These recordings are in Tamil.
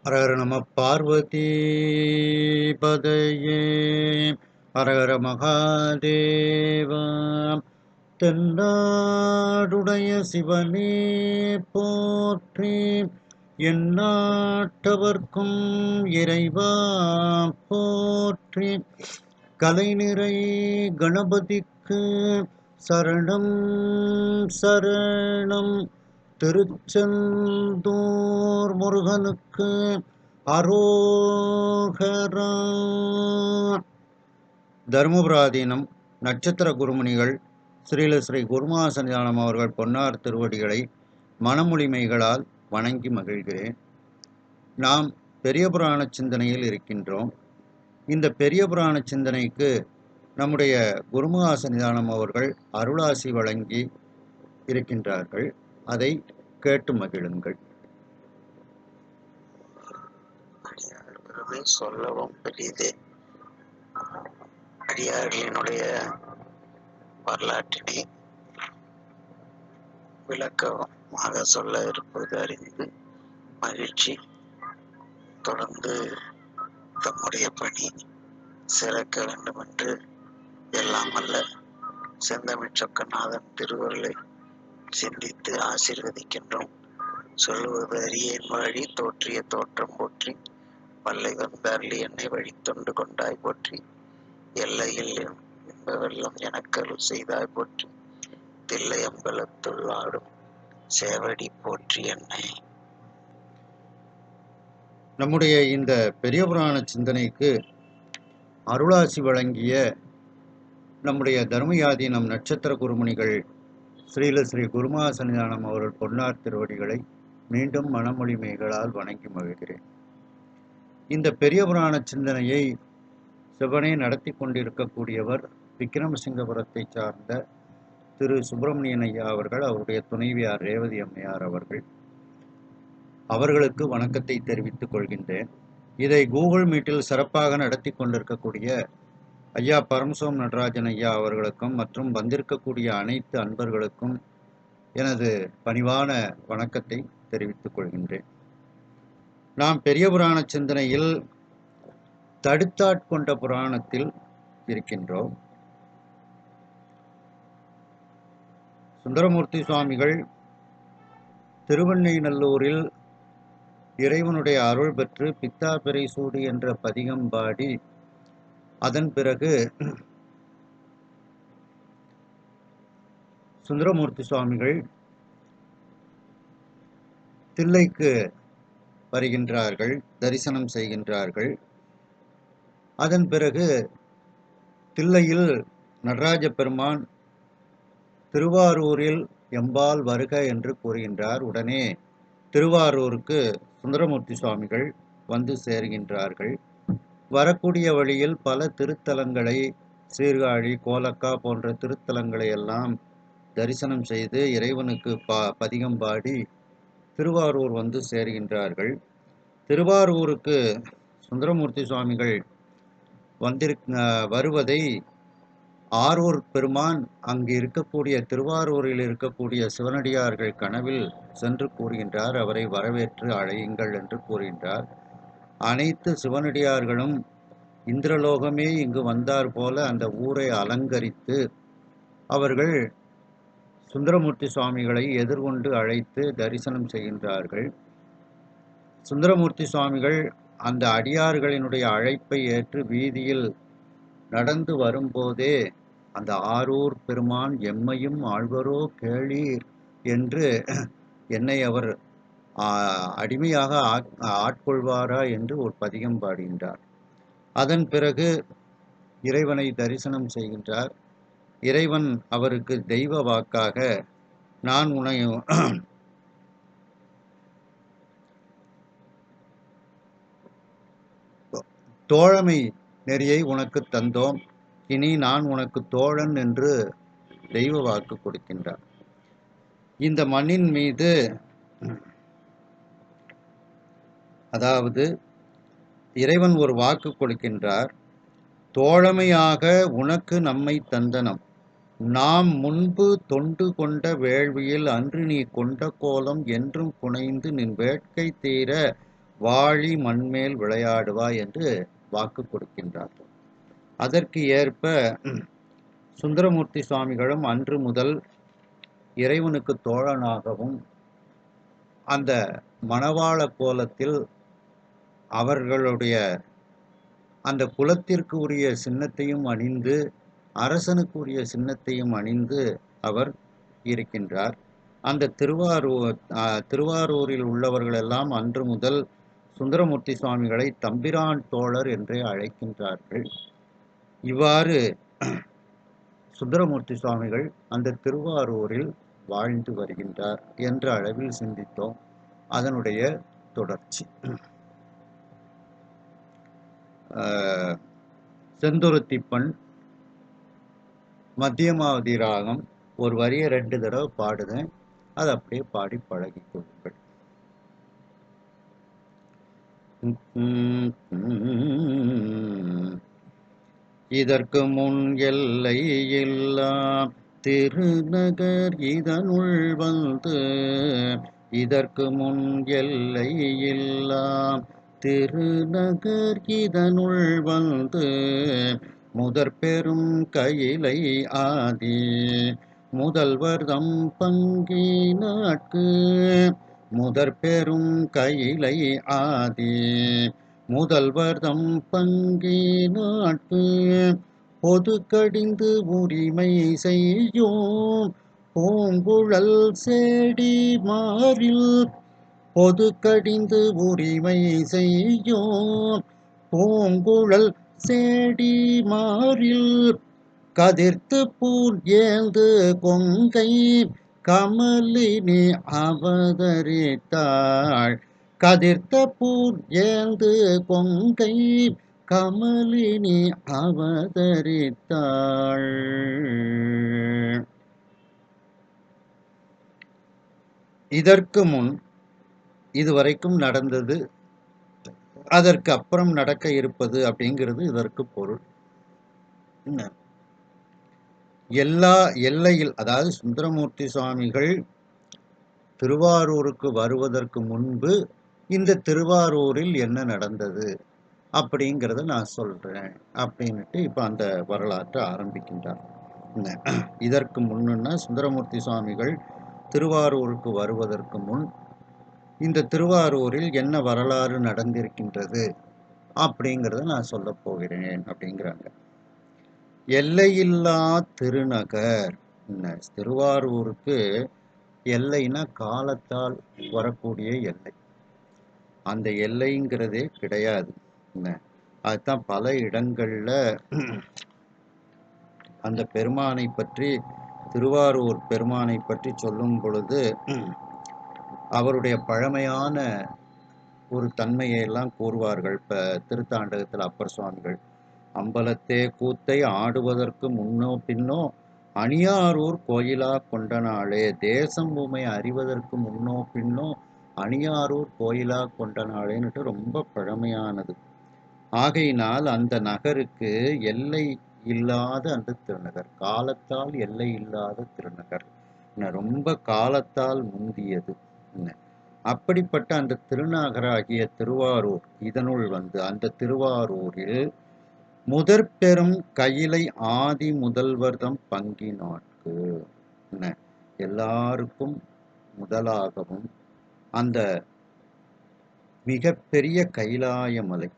ஹரஹர நம பார்வதி பதையே ஹரஹர மகாதேவா. தென்னாடுடைய சிவனே போற்றி, எந்நாட்டவர்க்கும் இறைவா போற்றி. கலைநிறை கணபதிக்கு சரணம் சரணம். திருச்செந்தூர் முருகனுக்கு அரோகரா. தர்மபுராதீனம் நட்சத்திர குருமுனிகள் ஸ்ரீல ஸ்ரீ குருமாசனிதானம் அவர்கள் பொன்னார் திருவடிகளை மனமொழிமைகளால் வணங்கி மகிழ்கிறேன். நாம் பெரிய புராண சிந்தனையில் இருக்கின்றோம். இந்த பெரிய புராண சிந்தனைக்கு நம்முடைய குருமாசனிதானம் அவர்கள் அருளாசி வழங்கி இருக்கின்றார்கள். அதை கேட்டு மகிழுங்கள். சொல்லவும் பெரியதே. அடியார்களினுடைய வரலாற்றினை விளக்கமாக சொல்ல இருப்பது அறிந்து மகிழ்ச்சி. தொடர்ந்து தம்முடைய பணி சிறக்க வேண்டும் என்று எல்லாம் அல்ல செந்தமிழ் சொக்கநாதன் திருவருளை சிந்தித்து ஆசீர்வதிக்கின்றோம். சொல்லுவது அரியேன் வாழி தோற்றிய தோற்றம் போற்றி, வல்லை வந்தார்லி என்னை வழி தொண்டு கொண்டாய் போற்றி, எல்லையில் இன்ப வெள்ளம் எனக்கருள் செய்தாய் போற்றி, தில்லை அம்பலத்துள் ஆடும் சேவடி போற்றி என்னை. நம்முடைய இந்த பெரிய புராண சிந்தனைக்கு அருளாசி வழங்கிய நம்முடைய தர்மயாதீனம் நட்சத்திர குருமுனிகள் ஸ்ரீல ஸ்ரீ குருமாசனிதானம் அவர்கள் பொன்னார் திருவடிகளை மீண்டும் மனமொழிமைகளால் வணங்கி மகிழ்கிறேன். இந்த பெரிய புராண சிந்தனையை சிவனே நடத்தி கொண்டிருக்கக்கூடியவர் விக்ரமசிங்கபுரத்தை சார்ந்த திரு சுப்பிரமணியன் ஐயா அவர்கள், அவருடைய துணைவியார் ரேவதி அம்மையார் அவர்கள். அவர்களுக்கு வணக்கத்தை தெரிவித்துக் கொள்கின்றேன். இதை கூகுள் மீட்டில் சிறப்பாக நடத்தி கொண்டிருக்கக்கூடிய ஐயா பரமசோம் நடராஜன் ஐயா அவர்களுக்கும் மற்றும் வந்திருக்கக்கூடிய அனைத்து அன்பர்களுக்கும் எனது பணிவான வணக்கத்தை தெரிவித்துக் கொள்கின்றேன். நாம் பெரிய புராண சிந்தனையில் தடுத்தாட்கொண்ட புராணத்தில் இருக்கின்றோம். சுந்தரமூர்த்தி சுவாமிகள் திருவெண்ணைநல்லூரில் இறைவனுடைய அருள் பெற்று பித்தா பிறை சூடி என்ற பதிகம் பாடி, அதன் பிறகு சுந்தரமூர்த்தி சுவாமிகள் தில்லைக்கு வருகின்றார்கள், தரிசனம் செய்கின்றார்கள். அதன் பிறகு தில்லையில் நடராஜ பெருமான் திருவாரூரில் எம்பால் வருக என்று கூறுகின்றார். உடனே திருவாரூருக்கு சுந்தரமூர்த்தி சுவாமிகள் வந்து சேர்கின்றார்கள். வரக்கூடிய வழியில் பல திருத்தலங்களை, சீர்காழி, கோலக்கா போன்ற திருத்தலங்களை எல்லாம் தரிசனம் செய்து இறைவனுக்கு பதிகம் பாடி திருவாரூர் வந்து சேர்கின்றார்கள். திருவாரூருக்கு சுந்தரமூர்த்தி சுவாமிகள் வருவதை ஆரூர் பெருமான் அங்கு இருக்கக்கூடிய திருவாரூரில் இருக்கக்கூடிய சிவனடியார்கள் கனவில் சென்று கூறுகின்றார். அவரை வரவேற்று அழையுங்கள் என்று கூறுகின்றார். அனைத்து சிவனடியார்களும் இந்திரலோகமே இங்கு வந்தார் போல அந்த ஊரை அலங்கரித்து அவர்கள் சுந்தரமூர்த்தி சுவாமிகளை எதிர்கொண்டு அழைத்து தரிசனம் செய்கின்றார்கள். சுந்தரமூர்த்தி சுவாமிகள் அந்த அடியார்களினுடைய அழைப்பை ஏற்று வீதியில் நடந்து வரும்போதே அந்த ஆரூர் பெருமான் எம்மையும் ஆழ்வரோ கேளீர் என்று என்னை அவர் அடிமையாக ஆட்கொள்வாரா என்று ஒரு பதிகம் பாடுகின்றார். அதன் பிறகு இறைவனை தரிசனம் செய்கின்றார். இறைவன் அவருக்கு தெய்வ வாக்காக, நான் உன்னை தோழமை நெறியை உனக்கு தந்தோம், இனி நான் உனக்கு தோழன் என்று தெய்வ வாக்கு கொடுக்கின்றார். இந்த மண்ணின் மீது, அதாவது இறைவன் ஒரு வாக்கு கொடுக்கின்றார். தோழமையாக உனக்கு நம்மை தந்தனம், நாம் முன்பு தொண்டு கொண்ட வேள்வியில் அன்று நீ கொண்ட கோலம் என்றும் புனைந்து நின் வேட்கை தீர வாழி மண்மேல் விளையாடுவாய் என்று வாக்கு கொடுக்கின்றார். அதற்கு ஏற்ப சுந்தரமூர்த்தி சுவாமிகளும் அன்று முதல் இறைவனுக்கு தோழனாகவும் அந்த மணவாள கோலத்தில் அவர்களுடைய அந்த குலத்திற்கு உரிய சின்னத்தையும் அணிந்து அரசனுக்கு உரிய சின்னத்தையும் அணிந்து அவர் இருக்கின்றார். அந்த திருவாரூரில் உள்ளவர்கள் எல்லாம் அன்று முதல் சுந்தரமூர்த்தி சுவாமிகளை தம்பிரான் தோழர் என்றே அழைக்கின்றார்கள். இவ்வாறு சுந்தரமூர்த்தி சுவாமிகள் அந்த திருவாரூரில் வாழ்ந்து வருகின்றார் என்ற அளவில் சிந்தித்தோம். அதனுடைய தொடர்ச்சி செந்துருத்திப்பண் மத்தியமாவதி ராகம் ஒரு வரியை 2 தடவை பாடுதேன். அதை அப்படியே பாடி பழகிக் கொள்ளுங்கள். இதற்கு முன் எல்லை எல்லாம் திருநகர் இதனுள் வந்து இதற்கு முன் எல்லை எல்லாம் திருநகர் இதனுள் வந்து முதற் பெரும் கையிலை ஆதி முதல்வர்தம் பங்கினாட்கு முதற் பெரும் கையிலை ஆதி முதல்வர்தம் பங்கினாட்கு பொது கடிந்து உரிமை செய்யும் பூங்குழல் சேடி மாறில் பொது கடிந்து உரிமை செய்யும் பூங்குழல் சேடி மாறில் கதிர்த்து பூர் ஏந்து கொங்கை கமலினி அவதரித்தாள் கதிர்த்த பூர் ஏந்து கொங்கை கமலினி அவதரித்தாள். இதற்கு முன் இதுவரைக்கும் நடந்தது, அதற்கு அப்புறம் நடக்க இருப்பது அப்படிங்கிறது இதற்கு பொருள். எல்லா எல்லையில், அதாவது சுந்தரமூர்த்தி சுவாமிகள் திருவாரூருக்கு வருவதற்கு முன்பு இந்த திருவாரூரில் என்ன நடந்தது அப்படிங்கிறத நான் சொல்றேன் அப்படின்ட்டு இப்ப அந்த வரலாற்றை ஆரம்பிக்கின்றார். இதற்கு முன்னுன்னா சுந்தரமூர்த்தி சுவாமிகள் திருவாரூருக்கு வருவதற்கு முன் இந்த திருவாரூரில் என்ன வரலாறு நடந்திருக்கின்றது அப்படிங்கிறத நான் சொல்ல போகிறேன் அப்படிங்கிறாங்க. எல்லையில்லா திருநகர். திருவாரூருக்கு எல்லைனா காலத்தால் வரக்கூடிய எல்லை, அந்த எல்லைங்கிறதே கிடையாது. அதுதான் பல இடங்கள்ல அந்த பெருமானை பற்றி, திருவாரூர் பெருமானை பற்றி சொல்லும் பொழுது அவருடைய பழமையான ஒரு தன்மையை எல்லாம் கூறுவார்கள். இப்ப திருத்தாண்டகத்தில் அப்பர் சுவாமிகள் அம்பலத்தே கூத்தை ஆடுவதற்கு முன்னோ பின்னோ அணியாரூர் கோயிலா கொண்ட நாளே, தேசம் உமை அறிவதற்கு முன்னோ பின்னோ அணியாரூர் கோயிலா கொண்ட நாளேன்னுட்டு ரொம்ப பழமையானது. ஆகையினால் அந்த நகருக்கு எல்லை இல்லாத அந்த திருநகர், காலத்தால் எல்லை இல்லாத திருநகர், ரொம்ப காலத்தால் முந்தியது. அப்படிப்பட்ட அந்த திருநகராகிய திருவாரூர் இதனுள் வந்து அந்த திருவாரூரில் முதற் பெரும் கையிலை ஆதி முதல்வர்தம் பங்கினாட்கு, எல்லாருக்கும் முதலாகவும் அந்த மிகப்பெரிய கைலாய மலை,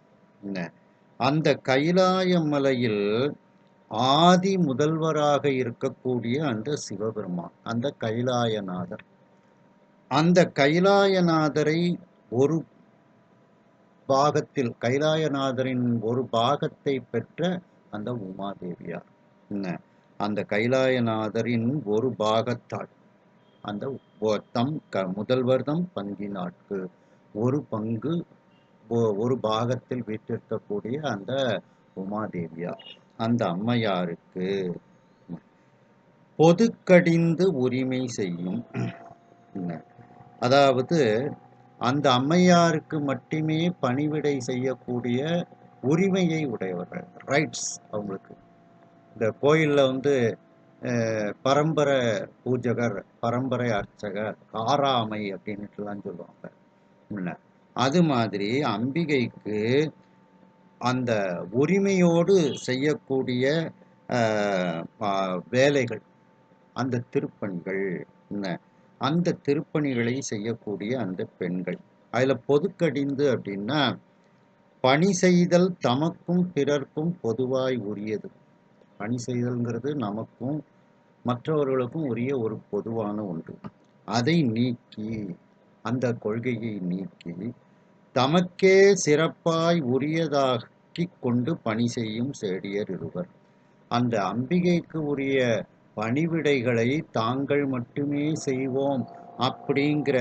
அந்த கைலாய மலையில் ஆதி முதல்வராக இருக்கக்கூடிய அந்த சிவபெருமான், அந்த கைலாயநாதர், அந்த கைலாயநாதரை ஒரு பாகத்தில், கைலாயநாதரின் ஒரு பாகத்தை பெற்ற அந்த உமாதேவியார், அந்த கைலாயநாதரின் ஒரு பாகத்தால் அந்த முதல்வர்தம் பங்கினாட்கு ஒரு பங்கு, ஒரு பாகத்தில் வீற்றிருக்கக்கூடிய அந்த உமாதேவியார், அந்த அம்மையாருக்கு பொது கடிந்து உரிமை செய்யும், அதாவது அந்த அம்மையாருக்கு மட்டுமே பணிவிடை செய்யக்கூடிய உரிமையை உடையவர்கள், ரைட்ஸ் அவங்களுக்கு. இந்த கோயிலில் வந்து பரம்பரை பூஜகர், பரம்பரை அர்ச்சகர், காராமை அப்படின்னுட்டுலாம் சொல்லுவாங்க. அது மாதிரி அம்பிகைக்கு அந்த உரிமையோடு செய்யக்கூடிய வேலைகள், அந்த திருப்பணிகள் என்ன, அந்த திருப்பணிகளை செய்யக்கூடிய அந்த பெண்கள். அதில் பொதுக்கடிந்து அப்படின்னா, பணி செய்தல் தமக்கும் பிறர்க்கும் பொதுவாய் உரியது. பணி செய்தல்ங்கிறது நமக்கும் மற்றவர்களுக்கும் உரிய ஒரு பொதுவான ஒன்று. அதை நீக்கி, அந்த கொள்கையை நீக்கி தமக்கே சிறப்பாய் உரியதாக்கி கொண்டு பணி செய்யும் சேடியர் இருவர். அந்த அம்பிகைக்கு உரிய பணிவிடைகளை தாங்கள் மட்டுமே செய்வோம் அப்படிங்கிற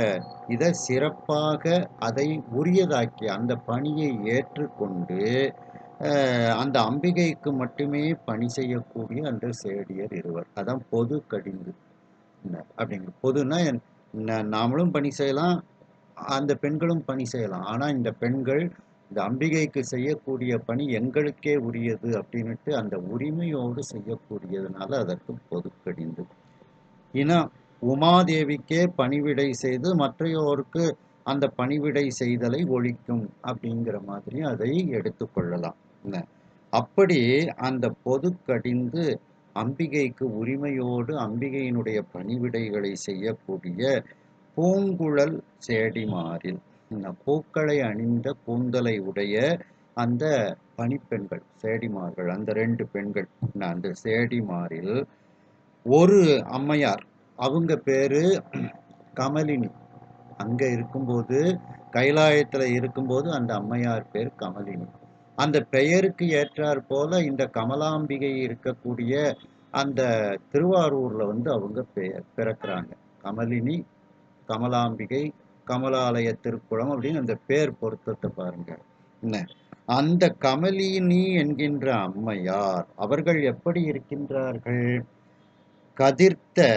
இதை சிறப்பாக அதை உரியதாக்கி அந்த பணியை ஏற்றுக்கொண்டு அந்த அம்பிகைக்கு மட்டுமே பணி செய்யக்கூடிய அந்த சேடியர் இருவர். அதான் பொது கடிந்து அப்படிங்கிற. பொதுன்னா நாமளும் பணி செய்யலாம், அந்த பெண்களும் பணி செய்யலாம். ஆனால் இந்த பெண்கள் இந்த அம்பிகைக்கு செய்யக்கூடிய பணி எங்களுக்கே உரியது அப்படின்ட்டு அந்த உரிமையோடு செய்யக்கூடியதுனால அதற்கு பொதுக்கடிந்து. ஏன்னா உமாதேவிக்கே பணிவிடை செய்து மற்றையோருக்கு அந்த பணிவிடை செய்தலை ஒழிக்கும் அப்படிங்கிற மாதிரி அதை எடுத்துக்கொள்ளலாம். அப்படி அந்த பொதுக்கடிந்து அம்பிகைக்கு உரிமையோடு அம்பிகையினுடைய பணிவிடைகளை செய்யக்கூடிய பூங்குழல் சேடிமாரில் பூக்களை அணிந்த கூந்தலை உடைய அந்த பணிப்பெண்கள் சேடிமார்கள், அந்த 2 பெண்கள், அந்த சேடிமாரில் ஒரு அம்மையார், அவங்க பேரு கமலினி. அங்க இருக்கும்போது, கைலாயத்துல இருக்கும்போது அந்த அம்மையார் பேர் கமலினி. அந்த பெயருக்கு ஏற்றாற் போல இந்த கமலாம்பிகை இருக்கக்கூடிய அந்த திருவாரூர்ல அவங்க பிறக்கிறாங்க. கமலினி, கமலாம்பிகை, கமலாலய திருக்குளம் அப்படின்னு அந்த பேர் பொருத்தத்தை பாருங்க. என்ன, அந்த கமலினி என்கின்ற அம்மையார் அவர்கள் எப்படி இருக்கின்றார்கள்? கதிர்த்த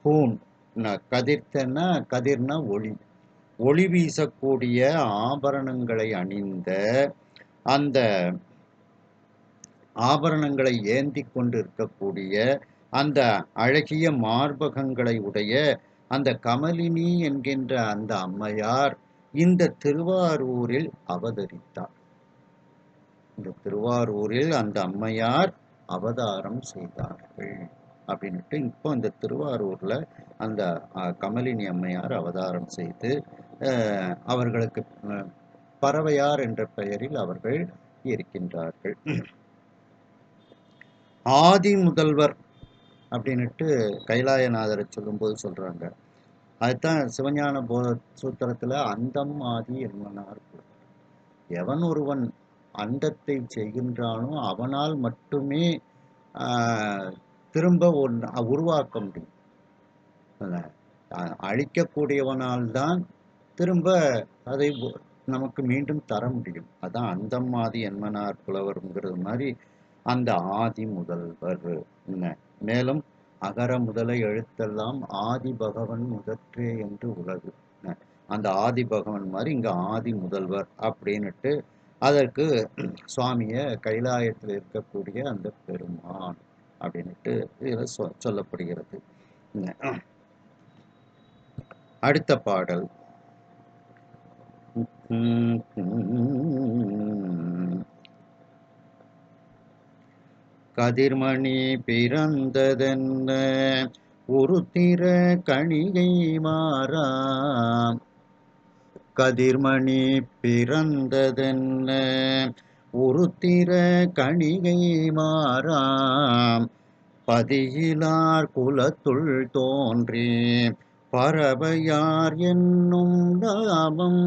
பூண், கதிர்த்தன்னா கதிர்னா ஒளி, ஒளி வீசக்கூடிய ஆபரணங்களை அணிந்த, அந்த ஆபரணங்களை ஏந்தி கொண்டு இருக்கக்கூடிய அந்த அழகிய மார்பகங்களை உடைய அந்த கமலினி என்கின்ற அந்த அம்மையார் இந்த திருவாரூரில் அவதரித்தார். இந்த திருவாரூரில் அந்த அம்மையார் அவதாரம் செய்தார்கள் அப்படின்ட்டு இப்போ இந்த திருவாரூர்ல அந்த கமலினி அம்மையார் அவதாரம் செய்து அவர்களுக்கு பறவையார் என்ற பெயரில் அவர்கள் இருக்கின்றார்கள். ஆதி முதல்வர் அப்படின்ட்டு கைலாயநாதரை சொல்லும்போது சொல்றாங்க. அதுதான் சிவஞான போத சூத்திரத்துல அந்தம் ஆதி என்மனார். எவன் ஒருவன் அண்டத்தை செய்கின்றானோ அவனால் மட்டுமே திரும்ப உருவாக்க முடியும். அழிக்கக்கூடியவனால் தான் திரும்ப அதை நமக்கு மீண்டும் தர முடியும். அதான் அந்தம் ஆதி என்மனார் புலவர்ங்கிறது மாதிரி அந்த ஆதி முதல்வர். மேலும் அகர முதல எழுத்தெல்லாம் ஆதி பகவன் முதற்றே என்று உலகு. அந்த ஆதி பகவன் மாதிரி இங்க ஆதி முதல்வர் அப்படின்னுட்டு அதற்கு சுவாமிய கைலாயத்தில் இருக்கக்கூடிய அந்த பெருமான் அப்படின்ட்டு இதில் சொல்லப்படுகிறது. அடுத்த பாடல் கதிர்மணி பிறந்ததென்ன உருத்திர கணிகை மாறா. கதிர்மணி பிறந்ததென்ன உருத்திர கணிகை மாறாம். பதியிலார் குலத்துள் தோன்றி பறவையார் என்னும் நாமம்.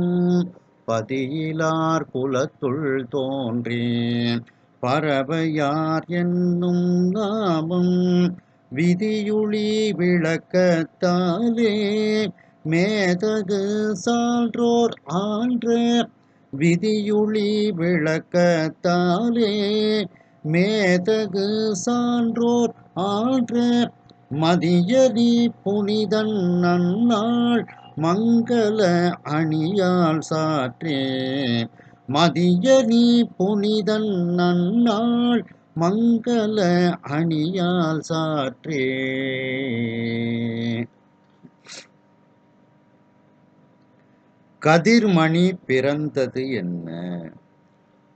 பதியிலார் குலத்துள் தோன்றி பறவையார் என்னும் நாமம். விதியுளி விளக்கத்தாலே மேதகு சான்றோர் ஆன்ற. விதியுளி விளக்கத்தாலே மேதகு சான்றோர் ஆன்ற. மதியதி புனிதன் நன்னாள் மங்கள அணியால் சாற்றே. மதியதி புனிதன் நன்னாள் மங்கள அணியால் சாற்றே. கதிர்மணி பிறந்தது என்ன?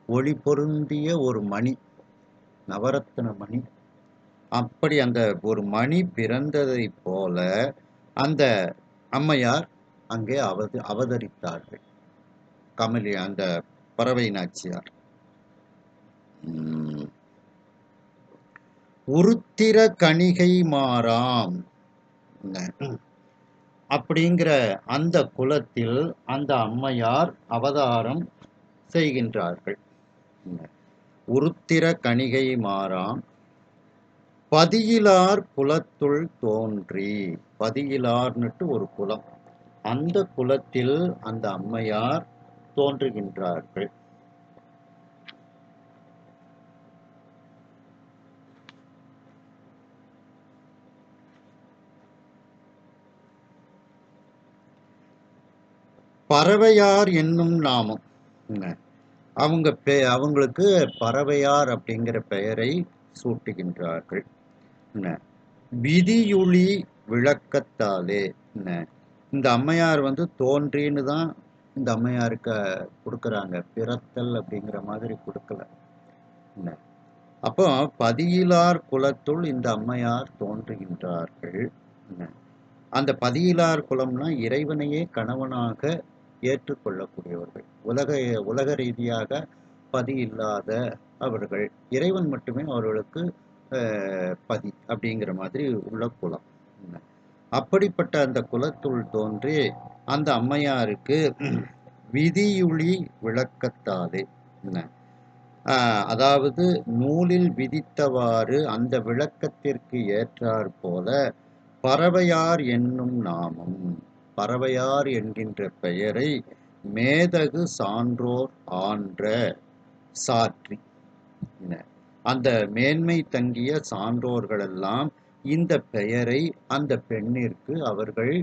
ஒளி பொருந்திய ஒரு மணி, நவரத்ன மணி. அப்படி அந்த ஒரு மணி பிறந்ததை போல அந்த அம்மையார் அங்கே அவதரித்தார்கள். கமலி அந்த பறவை நாச்சியார். உருத்திர கணிகை மாறாம் அப்படிங்கிற அந்த குலத்தில் அந்த அம்மையார் அவதாரம் செய்கின்றார்கள். உருத்திர கணிகை மாறாம் பதியிலார் குலத்துள் தோன்றி, பதியிலார்னுட்டு ஒரு குலம், அந்த குலத்தில் அந்த அம்மையார் தோன்றுகின்றார்கள். பறவையார் என்னும் நாமம். அவங்களுக்கு பறவையார் அப்படிங்கிற பெயரை சூட்டுகின்றார்கள். விதியுளி விளக்கத்தாலே. இந்த அம்மையார் தோன்றின்னு தான் இந்த அம்மையாருக்கு கொடுக்குறாங்க, பிறத்தல் அப்படிங்கிற மாதிரி கொடுக்கல. அப்போ பதியிலார் குலத்துள் இந்த அம்மையார் தோன்றுகின்றார்கள். அந்த பதியிலார் குலம்னா இறைவனையே கணவனாக ஏற்றுக்கொள்ளக்கூடியவர்கள், உலக ரீதியாக பதி இல்லாத அவர்கள், இறைவன் மட்டுமே அவர்களுக்கு பதி அப்படிங்கிற மாதிரி உள்ள குலம். அப்படிப்பட்ட அந்த குலத்துள் தோன்றி அந்த அம்மையாருக்கு விதியுளி விளக்கத்தாலே, அதாவது நூலில் விதித்தவாறு அந்த விளக்கத்திற்கு ஏற்றாற் போல பறவையார் என்னும் நாமம், பறவையார் என்கின்ற பெயரை மேதகு சான்றோர் ஆன்ற சாற்றி, அந்த மேன்மை தங்கிய சான்றோர்களெல்லாம் இந்த பெயரை அந்த பெண்ணிற்கு அவர்கள்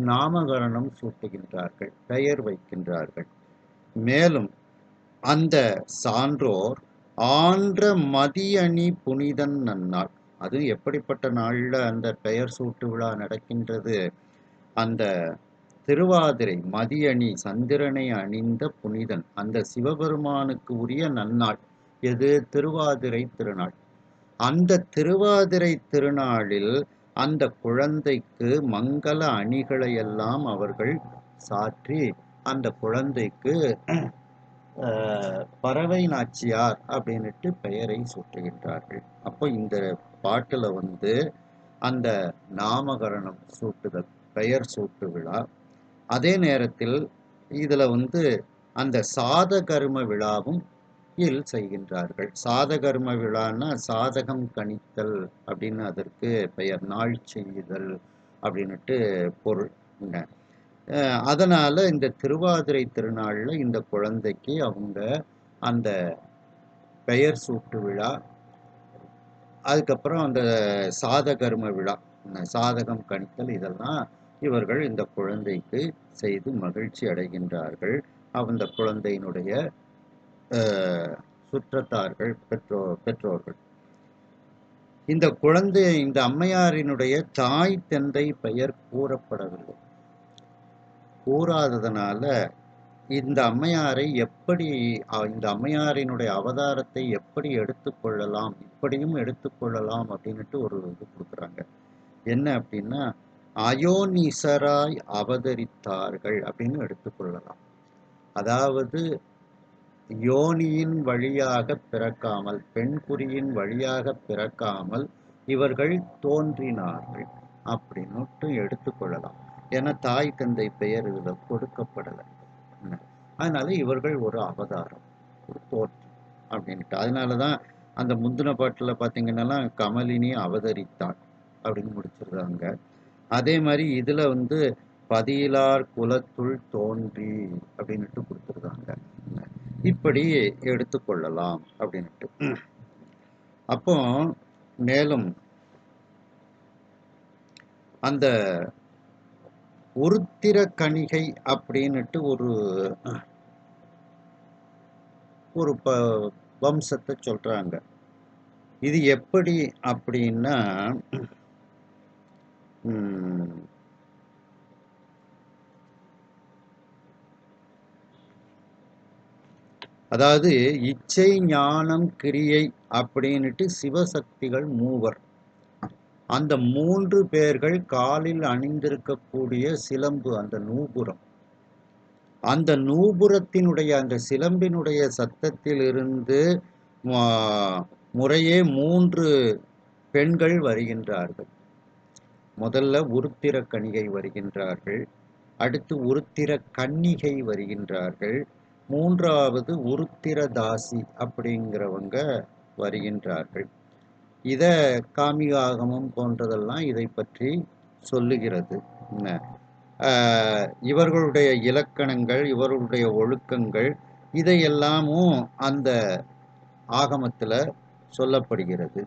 நாமகரணம் சூட்டுகின்றார்கள், பெயர் வைக்கின்றார்கள். மேலும் அந்த சான்றோர் ஆன்ற மதியணி புனிதன் நன்னாள். அது எப்படிப்பட்ட நாள்ல அந்த பெயர் சூட்டு விழா நடக்கின்றது? அந்த திருவாதிரை மதியணி, சந்திரனை அணிந்த புனிதன், அந்த சிவபெருமானுக்கு உரிய நன்னாள் எது? திருவாதிரை திருநாள். அந்த திருவாதிரை திருநாளில் அந்த குழந்தைக்கு மங்கள அணிகளை எல்லாம் அவர்கள் சாற்றி அந்த குழந்தைக்கு பறவை நாச்சியார் அப்படின்னுட்டு பெயரை சூட்டுகின்றார்கள். அப்போ இந்த பாட்டுல அந்த நாமகரணம் சூட்டுதல், பெயர் சூட்டு விழா, அதே நேரத்தில் இதுல அந்த சாதகர்ம விழாவும் செய்கின்றார்கள். சாதகர்ம விழான்னா சாதகம் கணித்தல் அப்படின்னு அதற்கு பெயர், நாள் செய்யுதல் அப்படின்னுட்டு பொருள். அதனால இந்த திருவாதிரை திருநாள்ல இந்த குழந்தைக்கு அவங்க அந்த பெயர் சூட்டு விழா, அதுக்கப்புறம் அந்த சாதகர்ம விழா, சாதகம் கணித்தல், இதெல்லாம் இவர்கள் இந்த குழந்தைக்கு செய்து மகிழ்ச்சி அடைகின்றார்கள். அந்த குழந்தையினுடைய சுற்றத்தார்கள், பெற்றோர்கள். இந்த குழந்தை, இந்த அம்மையாரினுடைய தாய் தந்தை பெயர் கூறப்படவில்லை. கூறாததனால இந்த அம்மையாரை எப்படி, இந்த அம்மையாரினுடைய அவதாரத்தை எப்படி எடுத்துக்கொள்ளலாம், இப்படியும் எடுத்துக்கொள்ளலாம் அப்படின்னுட்டு ஒரு இது கொடுக்குறாங்க. என்ன அப்படின்னா, அயோனிசராய் அவதரித்தார்கள் அப்படின்னு எடுத்துக்கொள்ளலாம். அதாவது யோனியின் வழியாக பிறக்காமல், பெண்குறியின் வழியாக பிறக்காமல் இவர்கள் தோன்றினார்கள் அப்படின்னு எடுத்துக்கொள்ளலாம். ஏன்னா தாய் தந்தை பெயர் இதில் கொடுக்கப்படலை. அதனால இவர்கள் ஒரு அவதாரம், ஒரு தோற்றம் அப்படின்ட்டு. அதனாலதான் அந்த முந்தின பாட்டுல பாத்தீங்கன்னா கமலினி அவதரித்தாள் அப்படின்னு முடிச்சிருக்காங்க. அதே மாதிரி இதுல பதியிலார் குலத்துள் தோன்றி அப்படின்னுட்டு கொடுத்துருக்காங்க. இப்படி எடுத்துக்கொள்ளலாம் அப்படின்ட்டு. அப்போ மேலும் அந்த உருத்திர கணிகை அப்படின்னுட்டு ஒரு வம்சத்தை சொல்றாங்க. இது எப்படி அப்படின்னா, அதாவது இச்சை ஞானம் கிரியை அப்படின்னுட்டு சிவசக்திகள் மூவர். அந்த 3 பேர்கள் காலில் அணிந்திருக்கக்கூடிய சிலம்பு, அந்த நூபுரம், அந்த நூபுரத்தினுடைய அந்த சிலம்பினுடைய சத்தத்திலிருந்து முறையே 3 பெண்கள் வருகின்றார்கள். முதல்ல உருத்திர கணிகை வருகின்றார்கள், அடுத்து உருத்திர கன்னிகை வருகின்றார்கள், மூன்றாவது உருத்திர தாசி அப்படிங்கிறவங்க வருகின்றார்கள். இத காமிகாகமம் போன்றதெல்லாம் இதை பற்றி சொல்லுகிறது. இவர்களுடைய இலக்கணங்கள், இவர்களுடைய ஒழுக்கங்கள், இதையெல்லாமும் அந்த ஆகமத்துல சொல்லப்படுகிறது.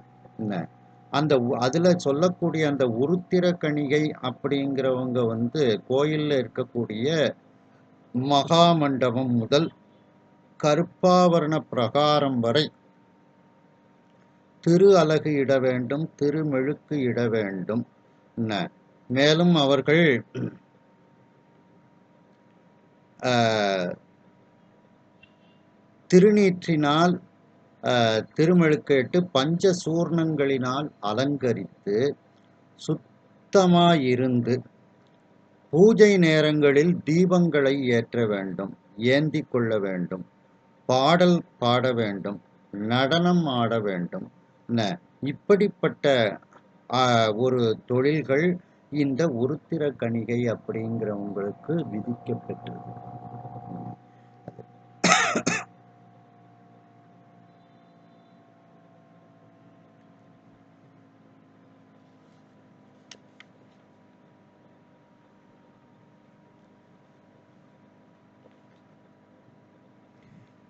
அந்த அதுல சொல்லக்கூடிய அந்த உருத்திர கணிகை அப்படிங்கிறவங்க கோயில்ல இருக்கக்கூடிய மகாமண்டபம் முதல் கருப்பாவரண பிரகாரம் வரை திரு அலகு இட வேண்டும், திருமெழுக்கு இட வேண்டும். மேலும் அவர்கள் திருநீற்றினால் திருமெழுக்கிட்டு பஞ்ச சூர்ணங்களினால் அலங்கரித்து சுத்தமாயிருந்து பூஜை நேரங்களில் தீபங்களை ஏற்ற வேண்டும், ஏந்தி கொள்ள வேண்டும், பாடல் பாட வேண்டும், நடனம் ஆட வேண்டும். இப்படிப்பட்ட ஒரு தொழில்கள் இந்த உருத்திர கணிகை அப்படிங்கிறவங்களுக்கு விதிக்கப்பட்டது.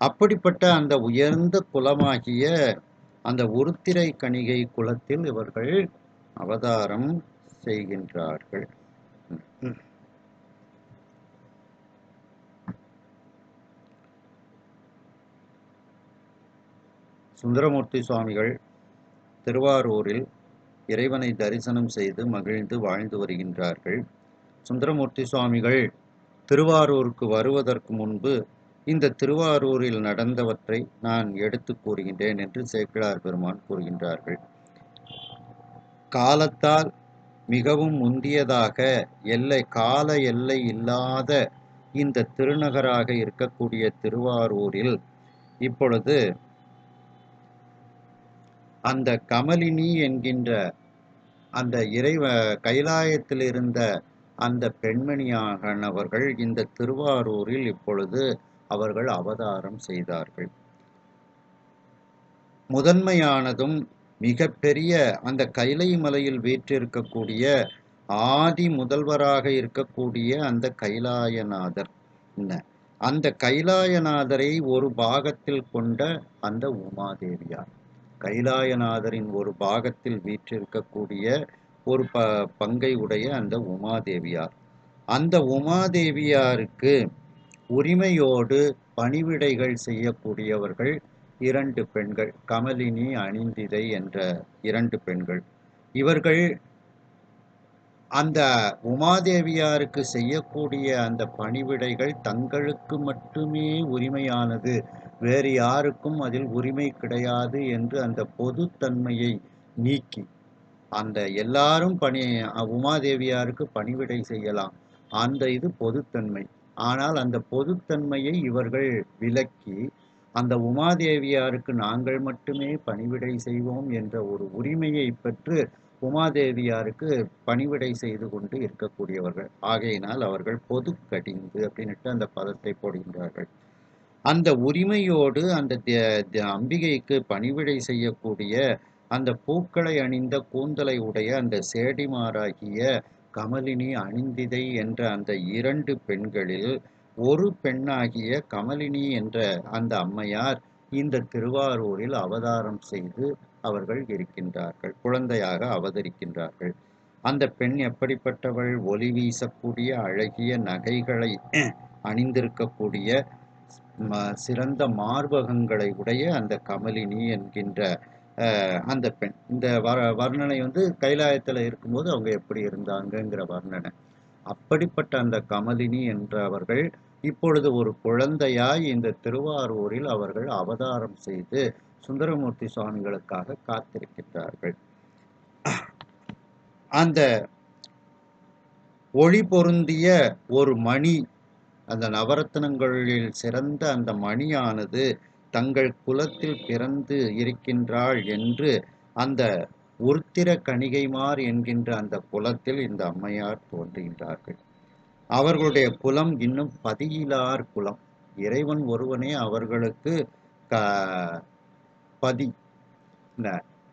அப்படிப்பட்ட அந்த உயர்ந்த குலமாகிய அந்த உருத்திரை கணிகை குலத்தில் இவர்கள் அவதாரம் செய்கின்றார்கள். சுந்தரமூர்த்தி சுவாமிகள் திருவாரூரில் இறைவனை தரிசனம் செய்து மகிழ்ந்து வாழ்ந்து வருகின்றார்கள். சுந்தரமூர்த்தி சுவாமிகள் திருவாரூருக்கு வருவதற்கு முன்பு இந்த திருவாரூரில் நடந்தவற்றை நான் எடுத்து கூறுகின்றேன் என்று சேக்கிழார் பெருமான் கூறுகின்றார்கள். காலத்தால் மிகவும் முந்தியதாக கால எல்லை இல்லாத இந்த திருநகராக இருக்கக்கூடிய திருவாரூரில் இப்பொழுது அந்த கமலினி என்கின்ற அந்த கைலாயத்தில் இருந்த அந்த பெண்மணியானவர்கள் இந்த திருவாரூரில் இப்பொழுது அவர்கள் அவதாரம் செய்தார்கள். முதன்மையானதும் மிக பெரிய அந்த கைலை மலையில் வீற்றிருக்கக்கூடிய ஆதி முதல்வராக இருக்கக்கூடிய அந்த கைலாயநாதர், அந்த கைலாயநாதரை ஒரு பாகத்தில் கொண்ட அந்த உமாதேவியார், கைலாயநாதரின் ஒரு பாகத்தில் வீற்றிருக்கக்கூடிய ஒரு பங்கை உடைய அந்த உமாதேவியார், அந்த உமாதேவியாருக்கு உரிமையோடு பணிவிடைகள் செய்யக்கூடியவர்கள் 2 பெண்கள், கமலினி, அணிந்திதை என்ற 2 பெண்கள். இவர்கள் அந்த உமாதேவியாருக்கு செய்யக்கூடிய அந்த பணிவிடைகள் தங்களுக்கு மட்டுமே உரிமையானது, வேறு யாருக்கும் அதில் உரிமை கிடையாது என்று அந்த பொதுத்தன்மையை நீக்கி, அந்த எல்லாரும் உமாதேவியாருக்கு பணிவிடை செய்யலாம், அந்த இது பொதுத்தன்மை. ஆனால் அந்த பொதுத்தன்மையை இவர்கள் விலக்கி அந்த உமாதேவியாருக்கு நாங்கள் மட்டுமே பணிவிடை செய்வோம் என்ற ஒரு உரிமையை பெற்று உமாதேவியாருக்கு பணிவிடை செய்து கொண்டு இருக்கக்கூடியவர்கள். ஆகையினால் அவர்கள் பொது கடிந்து அப்படின்ட்டு அந்த பதத்தை போடுகின்றார்கள். அந்த உரிமையோடு அந்த அம்பிகைக்கு பணிவிடை செய்யக்கூடிய அந்த பூக்களை அணிந்த கூந்தலை உடைய அந்த சேடிமாராகிய கமலினி, அணிந்திதை என்ற அந்த 2 பெண்களில் ஒரு பெண்ணாகிய கமலினி என்ற அந்த அம்மையார் இந்த திருவாரூரில் அவதாரம் செய்து அவர்கள் இருக்கின்றார்கள், குழந்தையாக அவதரிக்கின்றார்கள். அந்த பெண் எப்படிப்பட்டவள்? ஒளி வீசக்கூடிய அழகிய நகைகளை அணிந்திருக்கக்கூடிய சிறந்த மார்பகங்களை உடைய அந்த கமலினி என்கின்ற அந்த பெண். இந்த வர்ணனை கைலாயத்தில் இருக்கும்போது அவங்க எப்படி இருந்தாங்கங்கிற வர்ணனை. அப்படிப்பட்ட அந்த கமலினி என்றவர்கள் இப்பொழுது ஒரு குழந்தையாய் இந்த திருவாரூரில் அவர்கள் அவதாரம் செய்து சுந்தரமூர்த்தி சுவாமிகளுக்காக காத்திருக்கின்றார்கள். அந்த ஒளி பொருந்திய ஒரு மணி, அந்த நவரத்தினங்களில் சிறந்த அந்த மணியானது தங்கள் குலத்தில் பிறந்து இருக்கின்றாள் என்று அந்த உருத்திர கணிகைமார் என்கின்ற அந்த குலத்தில் இந்த அம்மையார் தோன்றுகின்றார்கள். அவர்களுடைய குலம் இன்னும் பதியிலார் குலம். இறைவன் ஒருவனே அவர்களுக்கு பதி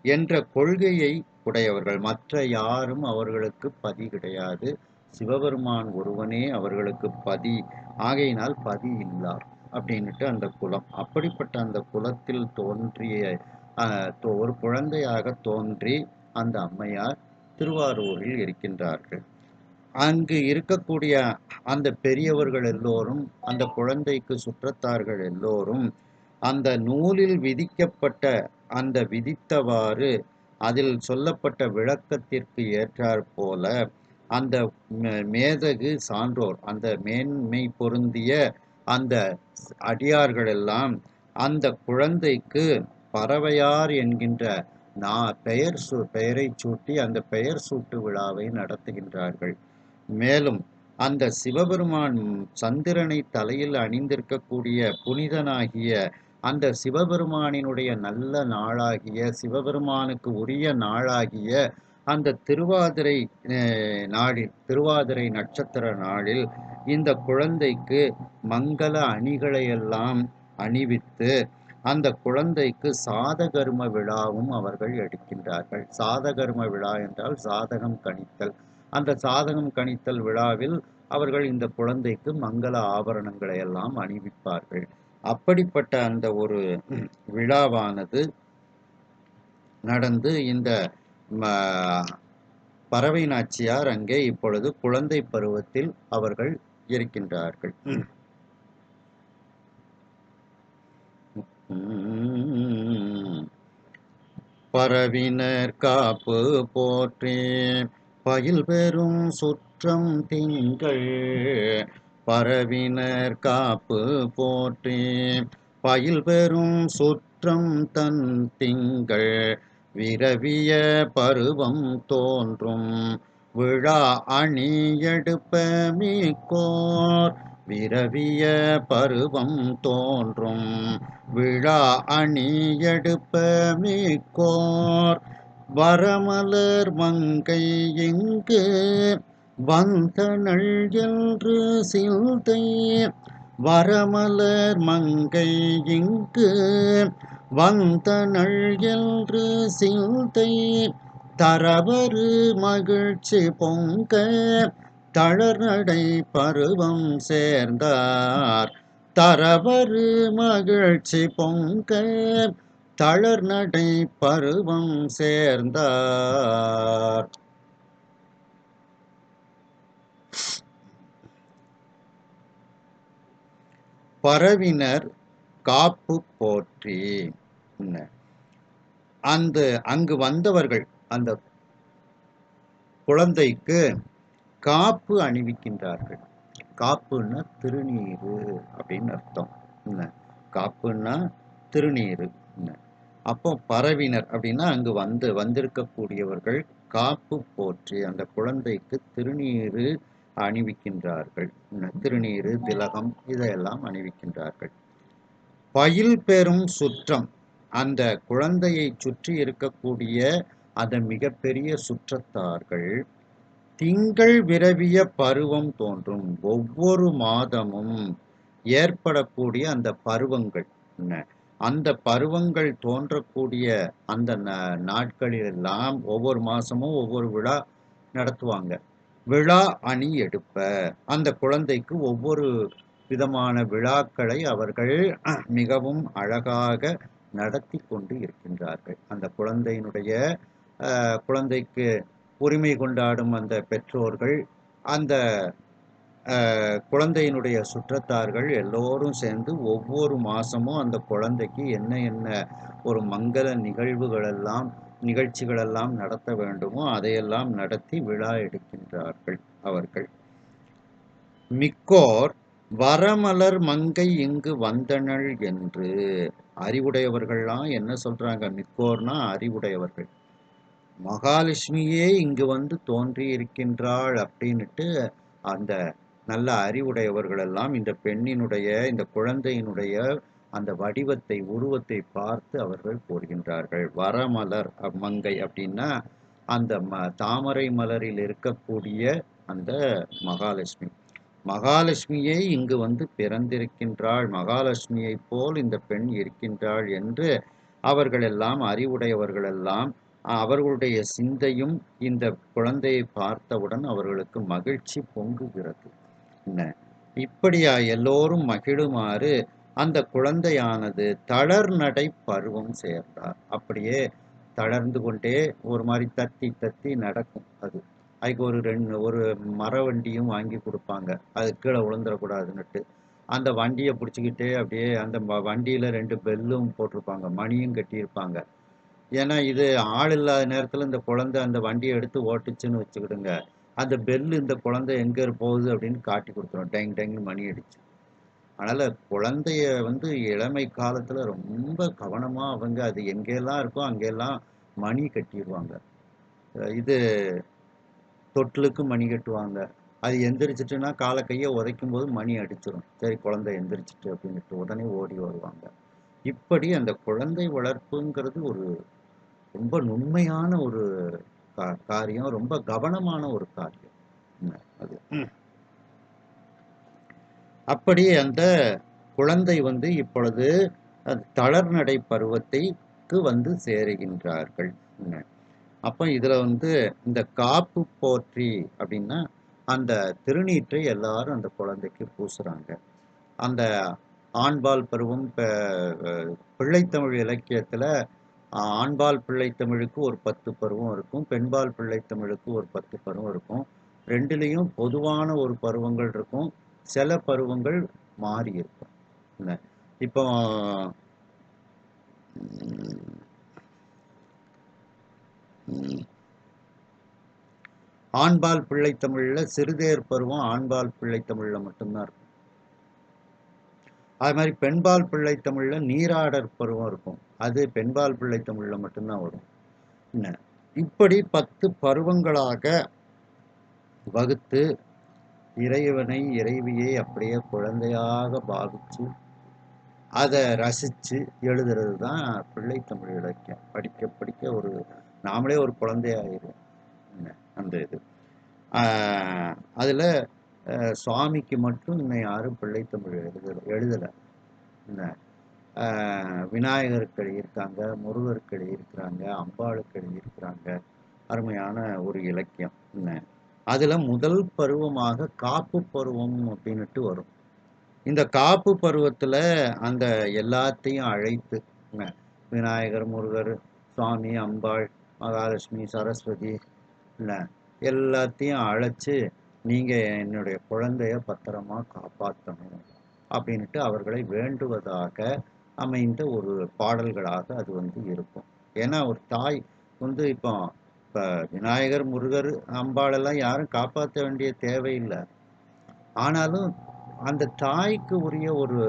என்ற கொள்கையை உடையவர்கள். மற்ற யாரும் அவர்களுக்கு பதி கிடையாது. சிவபெருமான் ஒருவனே அவர்களுக்கு பதி. ஆகையினால் பதி இல்லார் அப்படின்னுட்டு அந்த குலம். அப்படிப்பட்ட அந்த குலத்தில் தோன்றிய ஒரு குழந்தையாக தோன்றி அந்த அம்மையார் திருவாரூரில் இருக்கின்றார்கள். அங்கு இருக்கக்கூடிய அந்த பெரியவர்கள் எல்லோரும், அந்த குழந்தைக்கு சுற்றத்தார்கள் எல்லோரும் அந்த நூலில் விதிக்கப்பட்ட அந்த விதித்தவாறு அதில் சொல்லப்பட்ட விளக்கத்திற்கு ஏற்றாற் போல அந்த மேதகு சான்றோர், அந்த மேன்மை பொருந்திய அந்த அடியார்கள் எல்லாம் அந்த குழந்தைக்கு பறவையார் என்கின்ற பெயரை சூட்டி அந்த பெயர் சூட்டு விழாவை நடத்துகின்றார்கள். மேலும் அந்த சிவபெருமான் சந்திரனை தலையில் அணிந்திருக்கக்கூடிய புனிதனாகிய அந்த சிவபெருமானினுடைய நல்ல நாளாகிய, சிவபெருமானுக்கு உரிய நாளாகிய அந்த திருவாதிரை நாளில், திருவாதிரை நட்சத்திர நாளில் இந்த குழந்தைக்கு மங்கள அணிகளையெல்லாம் அணிவித்து அந்த குழந்தைக்கு சாதகர்ம விழாவும் அவர்கள் எடுக்கின்றார்கள். சாதகர்ம விழா என்றால் சாதகம் கணித்தல். அந்த சாதகம் கணித்தல் விழாவில் அவர்கள் இந்த குழந்தைக்கு மங்கள ஆபரணங்களை எல்லாம் அணிவிப்பார்கள். அப்படிப்பட்ட அந்த ஒரு விழாவானது நடந்து இந்த பறவை நாச்சியார் அங்கே இப்பொழுது குழந்தை பருவத்தில் அவர்கள் இருக்கின்றார்கள். பரவினர் காப்பு போற்றி பயில் பெறும் சுற்றம் திங்கள். பரவினர் காப்பு போற்றி பயில் பெறும் சுற்றம் தன் திங்கள். விரவிய பருவம் தோன்றும் விழா அணி எடுப்ப மிக்கோர். விரவிய பருவம் தோன்றும் விழா அணி எடுப்ப மிக்கோர். வரமலர் மங்கை இங்கு வந்தனள் என்று சிந்தை. வரமலர் மங்கை இங்கு வந்தனள் என்று சிந்தை. தரவரு மகிழ்ச்சி பொங்க தளர்நடை பருவம் சேர்ந்தார். தரவரு மகிழ்ச்சி பொங்க தளர்நடை பருவம் சேர்ந்தார். பரவினர் காப்பு போற்றி. அந்த அங்கு வந்தவர்கள் அந்த குழந்தைக்கு காப்பு அணிவிக்கின்றார்கள். காப்புன்னா திருநீரு அப்படின்னு அர்த்தம். காப்புன்னா திருநீரு. அப்போ பரவினர் அப்படின்னா அங்கு வந்திருக்கக்கூடியவர்கள் காப்பு போற்றி அந்த குழந்தைக்கு திருநீரு அணிவிக்கின்றார்கள். திருநீரு, திலகம் இதையெல்லாம் அணிவிக்கின்றார்கள். பயில் பெறும் சுற்றம், அந்த குழந்தையை சுற்றி இருக்கக்கூடிய அந்த மிகப்பெரிய சுற்றத்தார்கள். திங்கள் விரவிய பருவம் தோன்றும், ஒவ்வொரு மாதமும் ஏற்படக்கூடிய அந்த பருவங்கள், அந்த பருவங்கள் தோன்றக்கூடிய அந்த நாட்களிலெல்லாம் ஒவ்வொரு மாசமும் ஒவ்வொரு விழா நடத்துவாங்க. விழா அணி எடுப்ப, அந்த குழந்தைக்கு ஒவ்வொரு விதமான விழாக்களை அவர்கள் மிகவும் அழகாக நடத்தி கொண்டு இருக்கின்றார்கள். அந்த குழந்தைக்கு உரிமை கொண்டாடும் அந்த பெற்றோர்கள், அந்த குழந்தையினுடைய சுற்றத்தார்கள் எல்லோரும் சேர்ந்து ஒவ்வொரு மாசமும் அந்த குழந்தைக்கு என்ன என்ன ஒரு மங்கள நிகழ்ச்சிகளெல்லாம் நடத்த வேண்டுமோ அதையெல்லாம் நடத்தி விழா எடுக்கின்றார்கள் அவர்கள். மிக்கோர் வரமலர் மங்கை இங்கு வந்தனள் என்று. அறிவுடையவர்கள்லாம் என்ன சொல்றாங்க? மிக்கோர்னா அறிவுடையவர்கள். மகாலட்சுமியே இங்கு வந்து தோன்றி இருக்கின்றாள் அப்படின்னுட்டு அந்த நல்ல அறிவுடையவர்கள் எல்லாம் இந்த பெண்ணினுடைய, இந்த குழந்தையினுடைய அந்த வடிவத்தை, உருவத்தை பார்த்து அவர்கள் கூறுகின்றார்கள். வரமலர் மங்கை அப்படின்னா அந்த தாமரை மலரில் இருக்கக்கூடிய அந்த மகாலட்சுமி. மகாலட்சுமியே இங்கு வந்து பிறந்திருக்கின்றாள், மகாலட்சுமியை போல் இந்த பெண் இருக்கின்றாள் என்று அவர்கள் எல்லாம், அறிவுடையவர்கள் எல்லாம், அவர்களுடைய சிந்தையும் இந்த குழந்தையை பார்த்தவுடன் அவர்களுக்கு மகிழ்ச்சி பொங்குகிறது. என்ன, இப்படியா எல்லோரும் மகிழுமாறு அந்த குழந்தையானது தளர் நடை பருவம் சேர்ந்தார். அப்படியே தளர்ந்து கொண்டே ஒரு மாதிரி தத்தி தத்தி நடக்கும். அதுக்கு ஒரு மர வண்டியும் வாங்கி கொடுப்பாங்க, அது கீழே விழுந்துடக்கூடாதுன்னுட்டு. அந்த வண்டியை பிடிச்சிக்கிட்டே அப்படியே அந்த வண்டியில் 2 பெல்லும் போட்டிருப்பாங்க, மணியும் கட்டியிருப்பாங்க. ஏன்னா இது ஆள் இல்லாத நேரத்தில் இந்த குழந்தை அந்த வண்டியை எடுத்து ஓட்டுச்சுன்னு வச்சுக்கிடுங்க, அந்த பெல்லு இந்த குழந்தை எங்கே போகுது அப்படின்னு காட்டி கொடுத்துரும், டேங் டேங்னு மணி அடிச்சு. அதனால் குழந்தைய வந்து இளமை காலத்தில் ரொம்ப கவனமாக அவங்க அது எங்கெல்லாம் இருக்கோ அங்கெல்லாம் மணி கட்டிடுவாங்க. இது தொட்டிலுக்கு மணி கட்டுவாங்க. அது எந்திரிச்சிட்டுன்னா காலை கையை உதைக்கும் போது மணி அடிச்சிடும், சரி குழந்தை எந்திரிச்சிட்டு அப்படின்ட்டு உடனே ஓடி வருவாங்க. இப்படி அந்த குழந்தை வளர்ப்புங்கிறது ஒரு ரொம்ப நுண்மையான ஒரு காரியம், ரொம்ப கவனமான ஒரு காரியம். அது அப்படி அந்த குழந்தை வந்து இப்பொழுது தளர்நடை பருவத்தைக்கு வந்து சேருகின்றார்கள். அப்போ இதுல வந்து இந்த காப்பு போற்றி அப்படின்னா அந்த திருநீற்றை எல்லாரும் அந்த குழந்தைக்கு பூசுறாங்க. அந்த ஆண்பால் பருவம் பிள்ளைத்தமிழ் இலக்கியத்துல ஆண்பால் பிள்ளைத்தமிழுக்கு ஒரு 10 பருவம் இருக்கும், பெண்பால் பிள்ளைத்தமிழுக்கு ஒரு 10 பருவம் இருக்கும். ரெண்டுலேயும் பொதுவான ஒரு பருவங்கள் இருக்கும், சில பருவங்கள் மாறி இருக்கும். இப்போ ஆண்பால் பிள்ளைத்தமிழ்ல சிறுதேர் பருவம் ஆண்பால் பிள்ளைத்தமிழ்ல மட்டும்தான் இருக்கும். அது மாதிரி பெண்பால் பிள்ளைத்தமிழ்ல நீராடற் பருவம் இருக்கும், அது பெண்பால் பிள்ளைத்தமிழ்ல மட்டும்தான் வரும். இப்படி 10 பருவங்களாக வகுத்து இறைவனை, இறைவியை அப்படியே குழந்தையாக பாவிச்சு அதை ரசித்து எழுதுறது தான் பிள்ளைத்தமிழ் இலக்கியம். படிக்க படிக்க ஒரு நாமளே ஒரு குழந்தையாகிடும் அந்த இது. அதில் சுவாமிக்கு மட்டும் இன்னும் யாரும் பிள்ளைத்தமிழ் எழுதலை. விநாயகருக்கு எழுதியிருக்காங்க, முருகருக்கு எழுதியிருக்கிறாங்க, அம்பாளுக்கு எழுதியிருக்கிறாங்க. அருமையான ஒரு இலக்கியம். அதில் முதல் பருவமாக காப்பு பருவம் அப்படின்னுட்டு வரும். இந்த காப்பு பருவத்தில் அந்த எல்லாத்தையும் அழைத்து விநாயகர், முருகர், சுவாமி, அம்பாள், மகாலட்சுமி, சரஸ்வதி எல்லாத்தையும் அழைச்சி நீங்கள் என்னுடைய குழந்தைய பத்திரமா காப்பாற்றணும் அப்படின்ட்டு அவர்களை வேண்டுவதாக அமைந்த ஒரு பாடல்களாக அது வந்து இருக்கும். ஏன்னா ஒரு தாய் வந்து இப்போ விநாயகர், முருகர், அம்பாளெல்லாம் யாரும் காப்பாற்ற வேண்டிய தேவையில்லை. ஆனாலும் அந்த தாய்க்கு உரிய ஒரு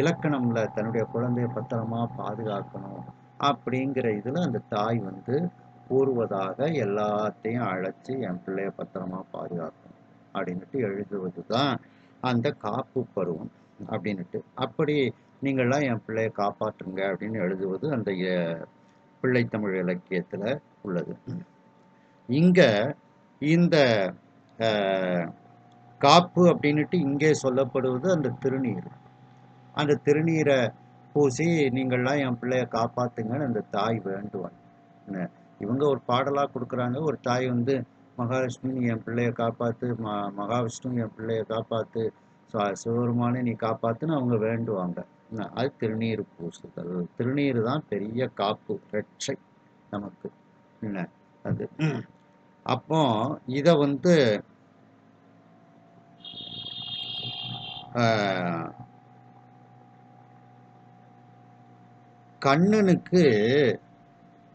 இலக்கணம்ல தன்னுடைய குழந்தைய பத்திரமா பாதுகாக்கணும் அப்படிங்கிற இதில் அந்த தாய் வந்து கூறுவதாக எல்லாத்தையும் அழைச்சி என் பிள்ளைய பத்திரமா பாதுகாக்கணும் அப்படின்ட்டு எழுதுவது தான் அந்த காப்பு பருவம் அப்படின்ட்டு. அப்படி நீங்கள்லாம் என் பிள்ளைய காப்பாற்றுங்க அப்படின்னு எழுதுவது அந்த பிள்ளைத்தமிழ் இலக்கியத்தில் உள்ளது. இங்கே இந்த காப்பு அப்படின்ட்டு இங்கே சொல்லப்படுவது அந்த திருநீர். அந்த திருநீரை பூசி நீங்கள்லாம் என் பிள்ளைய காப்பாற்றுங்கன்னு அந்த தாய் வேண்டுவாங்க. இவங்க ஒரு பாடலாக கொடுக்குறாங்க, ஒரு தாய் வந்து மகாலட்சுமி நீ என் பிள்ளைய காப்பாற்று, மகாவிஷ்ணு என் பிள்ளைய காப்பாற்று, சிவபெருமானே நீ காப்பாற்றுன்னு அவங்க வேண்டுவாங்க. அது திருநீர் பூசுதல். திருநீர் தான் பெரிய காப்பு, ரட்சை நமக்கு. அது அப்போ இதை வந்து கண்ணனுக்கு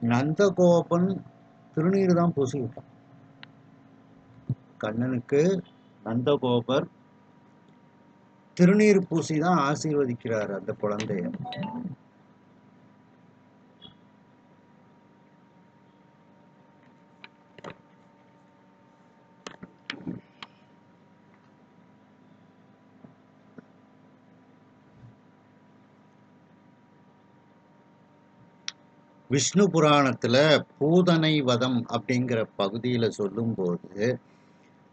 நந்தகோபன் திருநீர் தான் பூசிக்கிட்டான். கண்ணனுக்கு நந்தகோபர் திருநீர் பூசி தான் ஆசீர்வதிக்கிறார் அந்த குழந்தைய. விஷ்ணு புராணத்துல பூதனை வதம் அப்படிங்கிற பகுதியில சொல்லும்போது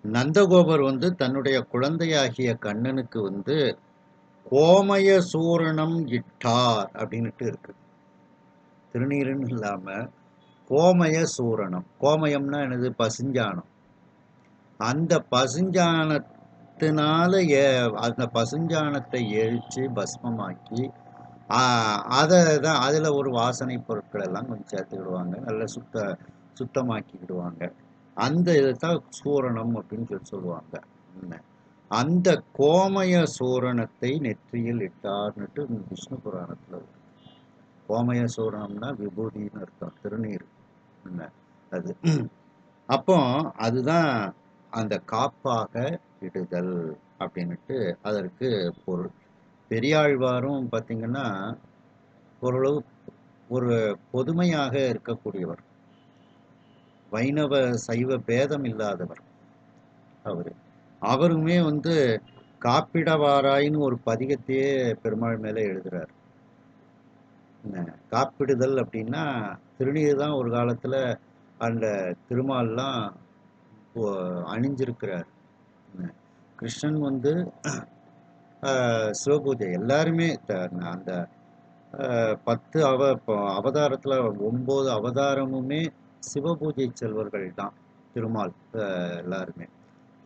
நந்தகோபர் தன்னுடைய குழந்தையாகிய கண்ணனுக்கு கோமய சூரணம் இட்டார் அப்படின்னுட்டு இருக்கு. திருநீருன்னு இல்லாம கோமய சூரணம். கோமயம்னா என்னது? பசுஞ்சாணம். அந்த பசுஞ்சாணத்தினால அந்த பசுஞ்சாணத்தை எரிச்சு பஸ்மமாக்கி அதை தான் அதில் ஒரு வாசனை பொருட்கள் எல்லாம் கொஞ்சம் சேர்த்துக்கிடுவாங்க. நல்லா சுத்தமாக்கிக்கிடுவாங்க. அந்த இதைத்தான் சூரணம் அப்படின்னு சொல்லுவாங்க. அந்த கோமய சூரணத்தை நெற்றியில் இட்டார்னுட்டு விஷ்ணு புராணத்தில் இருக்கு. கோமய சூரணம்னா விபூதின்னு அர்த்தம், திருநீர். அது அப்போ அதுதான் அந்த காப்பாக இடுதல் அப்படின்னுட்டு அதற்கு பொருள். பெரியாழ்வாரும் பார்த்தீங்கன்னா ஓரளவு ஒரு பொதுமையாக இருக்கக்கூடியவர், வைணவ சைவ பேதம் இல்லாதவர் அவருமே காப்பிடவாராயின்னு ஒரு பதிகத்தையே பெருமாள் மேல எழுதுறார். காப்பிடுதல் அப்படின்னா திருநீர் தான் ஒரு காலத்துல அந்த திருமால்லாம் அணிஞ்சிருக்கிறார். கிருஷ்ணன் சிவபூஜை எல்லாருமே அந்த 10 அவதாரத்துல 9 அவதாரமுமே சிவபூஜை செல்வர்கள் தான் திருமால். எல்லாருமே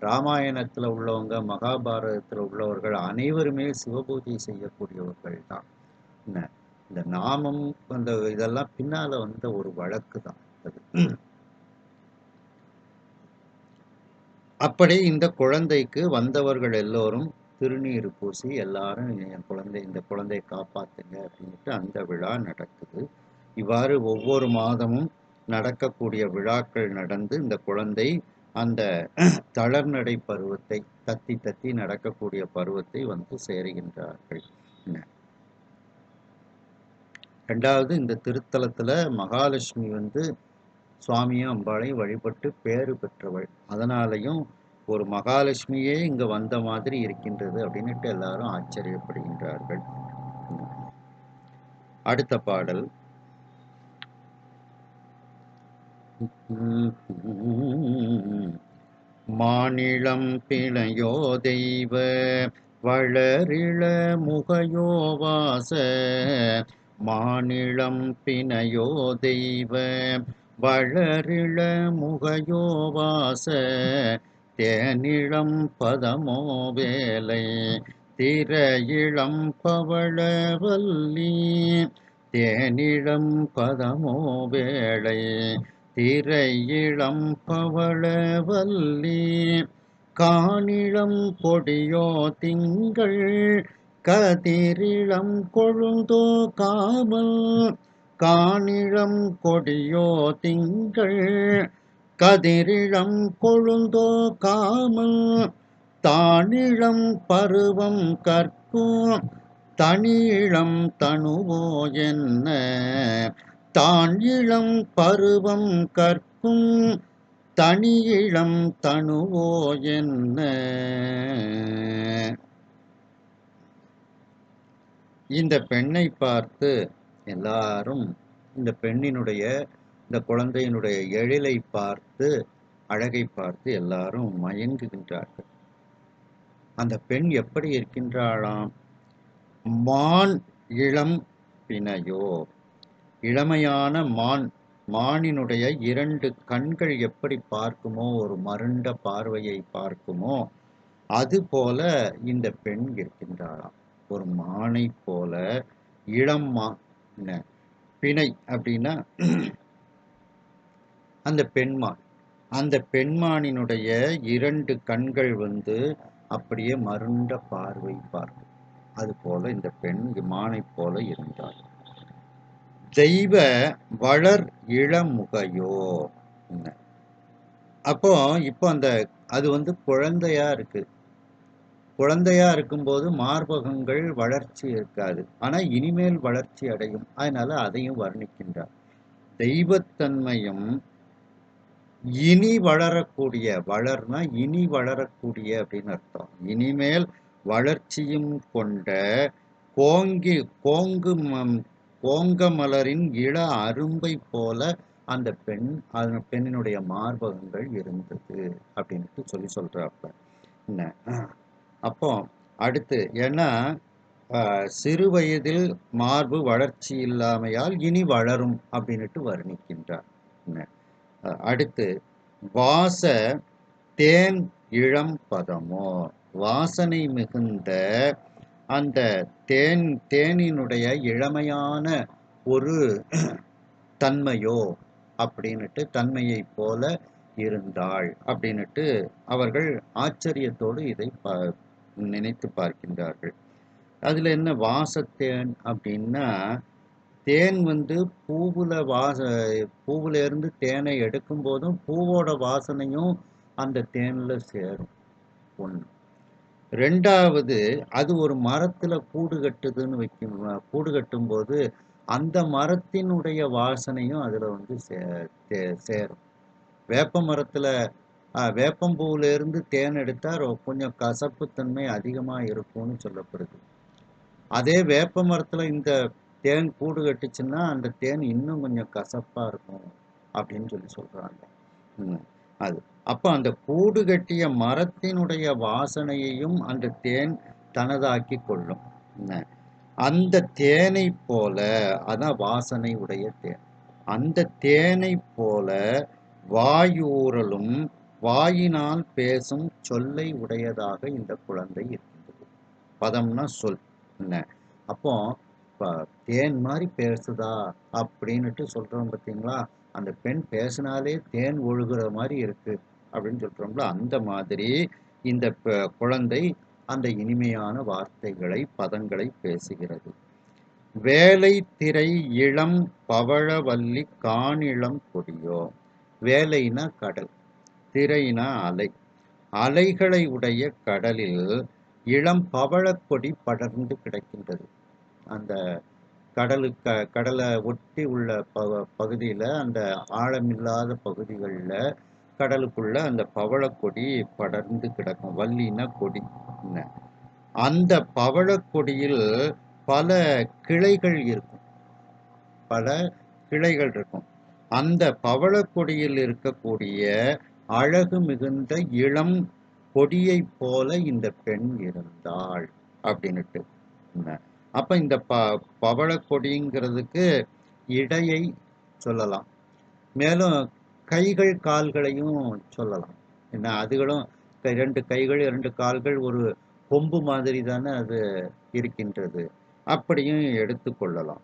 ராமாயணத்துல உள்ளவங்க, மகாபாரதத்துல உள்ளவர்கள் அனைவருமே சிவபூஜை செய்யக்கூடியவர்கள் தான். இந்த நாமம் இதெல்லாம் பின்னால ஒரு வழக்கு தான் அது. அப்படி இந்த குழந்தைக்கு வந்தவர்கள் எல்லோரும் திருநீர் பூசி எல்லாரும் இந்த குழந்தையை காப்பாத்துங்க அப்படின்ட்டு அந்த விழா நடக்குது. இவ்வாறு ஒவ்வொரு மாதமும் நடக்கக்கூடிய விழாக்கள் நடந்து இந்த குழந்தை அந்த தளர்நடை பருவத்தை தத்தி தத்தி நடக்கக்கூடிய பருவத்தை சேருகின்றார்கள். ரெண்டாவது, இந்த திருத்தலத்துல மகாலட்சுமி சுவாமியும் அம்பாளையும் வழிபட்டு பேறு பெற்றவள். அதனாலையும் ஒரு மகாலட்சுமியே இங்க வந்த மாதிரி இருக்கின்றது அப்படின்னுட்டு எல்லாரும் ஆச்சரியப்படுகின்றார்கள். அடுத்த பாடல். மாநிலம் பிணையோ தெய்வ வளரிள முகையோ வாச, மாநிலம் பிணையோ தெய்வ வளரிள முகையோ வாச, தேனிளம் பதமோ வேலை திரையிளம் பவளவல்லி, தேனிளம் பதமோ வேளை திரையிளம் பவளவல்லி, காணிளம் கொடியோ திங்கள் கதிரிளம் கொழுந்தோ காமல், காணிளம் கொடியோ திங்கள் கதிரிளம் கொழுந்தோ காமல், தானிளம் பருவம் கற்கும் தனியிளம் தனுவோ என்ன, தான் இளம் பருவம் கற்கும் தனியிளம் தனுவோ என்ன. இந்த பெண்ணை பார்த்து எல்லாரும் இந்த பெண்ணினுடைய இந்த குழந்தையினுடைய எழிலை பார்த்து அழகை பார்த்து எல்லாரும் மயங்குகின்றார்கள். அந்த பெண் எப்படி இருக்கின்றாளாம்? மான் இளம் பிணையோ, இளமையான மானினுடைய 2 கண்கள் எப்படி பார்க்குமோ, ஒரு மருண்ட பார்வையை பார்க்குமோ, அது போல இந்த பெண் இருக்கின்றாளாம். ஒரு மானை போல இளம் பிணை அப்படின்னா அந்த பெண்மான். அந்த பெண்மானினுடைய 2 கண்கள் அப்படியே மருண்ட பார்வை பார்க்கும். அது போல இந்த பெண் மானை போல இருந்தாள். தெய்வ வளர் இளமுகையோ. அப்போ இப்போ அது குழந்தையா இருக்கு. குழந்தையா இருக்கும்போது மார்பகங்கள் வளர்ச்சி இருக்காது. ஆனா இனிமேல் வளர்ச்சி அடையும். அதனால அதையும் வர்ணிக்கின்றார். தெய்வத்தன்மையும் இனி வளரக்கூடிய, வளர்னா இனி வளரக்கூடிய அப்படின்னு அர்த்தம். இனிமேல் வளர்ச்சியும் கொண்ட கோங்கி கோங்கு கோங்க மலரின் இள அரும்பை போல அந்த பெண்ணினுடைய மார்பகங்கள் இருந்தது அப்படின்ட்டு சொல்றாப்ல. என்ன அப்போ அடுத்து ஏன்னா சிறு வயதில் மார்பு வளர்ச்சி இல்லாமையால் இனி வளரும் அப்படின்ட்டு வர்ணிக்கின்றார். அடுத்து வாச தேன் இளம் பதமோ, வாசனை மிகுந்த அந்த தேனினுடைய இளமையான ஒரு தன்மையோ அப்படின்னுட்டு தன்மையை போல இருந்தாள் அப்படின்னுட்டு அவர்கள் ஆச்சரியத்தோடு இதை நினைத்து பார்க்கின்றார்கள். அதுல என்ன வாசத்தேன் அப்படின்னா, தேன் பூவுல இருந்து தேனை எடுக்கும் போதும் பூவோட வாசனையும் அந்த தேன்ல சேரும். ஒண்ணு. ரெண்டாவது, அது ஒரு மரத்துல கூடு கட்டுதுன்னு கூடு கட்டும் போது அந்த மரத்தினுடைய வாசனையும் அதுல சேரும். வேப்ப மரத்துல வேப்பம்பூல இருந்து தேன் எடுத்தா கொஞ்சம் கசப்புத்தன்மை அதிகமா இருக்கும்னு சொல்லப்படுது. அதே வேப்ப மரத்துல இந்த தேன் கூடு கட்டுச்சுன்னா அந்த தேன் இன்னும் கொஞ்சம் கசப்பா இருக்கும் அப்படின்னு சொல்றாங்க. அது அப்ப அந்த கூடு கட்டிய மரத்தினுடைய வாசனையையும் அந்த தேன் தனதாக்கி கொள்ளும். அந்த தேனை போல, அதான் வாசனை உடைய தேன், அந்த தேனை போல வாயூறலும் வாயினால் பேசும் சொல்லை உடையதாக இந்த குழந்தை இருக்கின்றது. பதம்னா சொல். என்ன அப்போ தேன் மாதிரி பேசுதா அப்படின்னுட்டு சொல்றோம் பார்த்தீங்களா, அந்த பெண் பேசினாலே தேன் ஒழுகுற மாதிரி இருக்கு அப்படின்னு சொல்றோம்ல, அந்த மாதிரி இந்த குழந்தை அந்த இனிமையான வார்த்தைகளை பதங்களை பேசுகிறது. வேலை திரை இளம் பவழவல்லி காணிளம் கொடியோ, வேலைனா கடல், திரைனா அலை, அலைகளை உடைய கடலில் இளம் பவழக்கொடி படர்ந்து கிடக்கின்றது. அந்த கடலை ஒட்டி உள்ள பகுதியில், அந்த ஆழமில்லாத பகுதிகளில் கடலுக்குள்ள அந்த பவழக்கொடி படர்ந்து கிடக்கும். வள்ளினா கொடி. அந்த பவழக்கொடியில் பல கிளைகள் இருக்கும், பல கிளைகள் இருக்கும். அந்த பவழக்கொடியில் இருக்கக்கூடிய அழகு மிகுந்த இளம் கொடியை போல இந்த பெண் இருந்தாள் அப்படின்னுட்டு. அப்ப இந்த பவழக்கொடிங்கிறதுக்கு இடையை சொல்லலாம், மேலும் கைகள் கால்களையும் சொல்லலாம். என்ன அதுகளும் 2 கைகள் 2 கால்கள் ஒரு கொம்பு மாதிரி தானே அது இருக்கின்றது, அப்படியும் எடுத்துக்கொள்ளலாம்.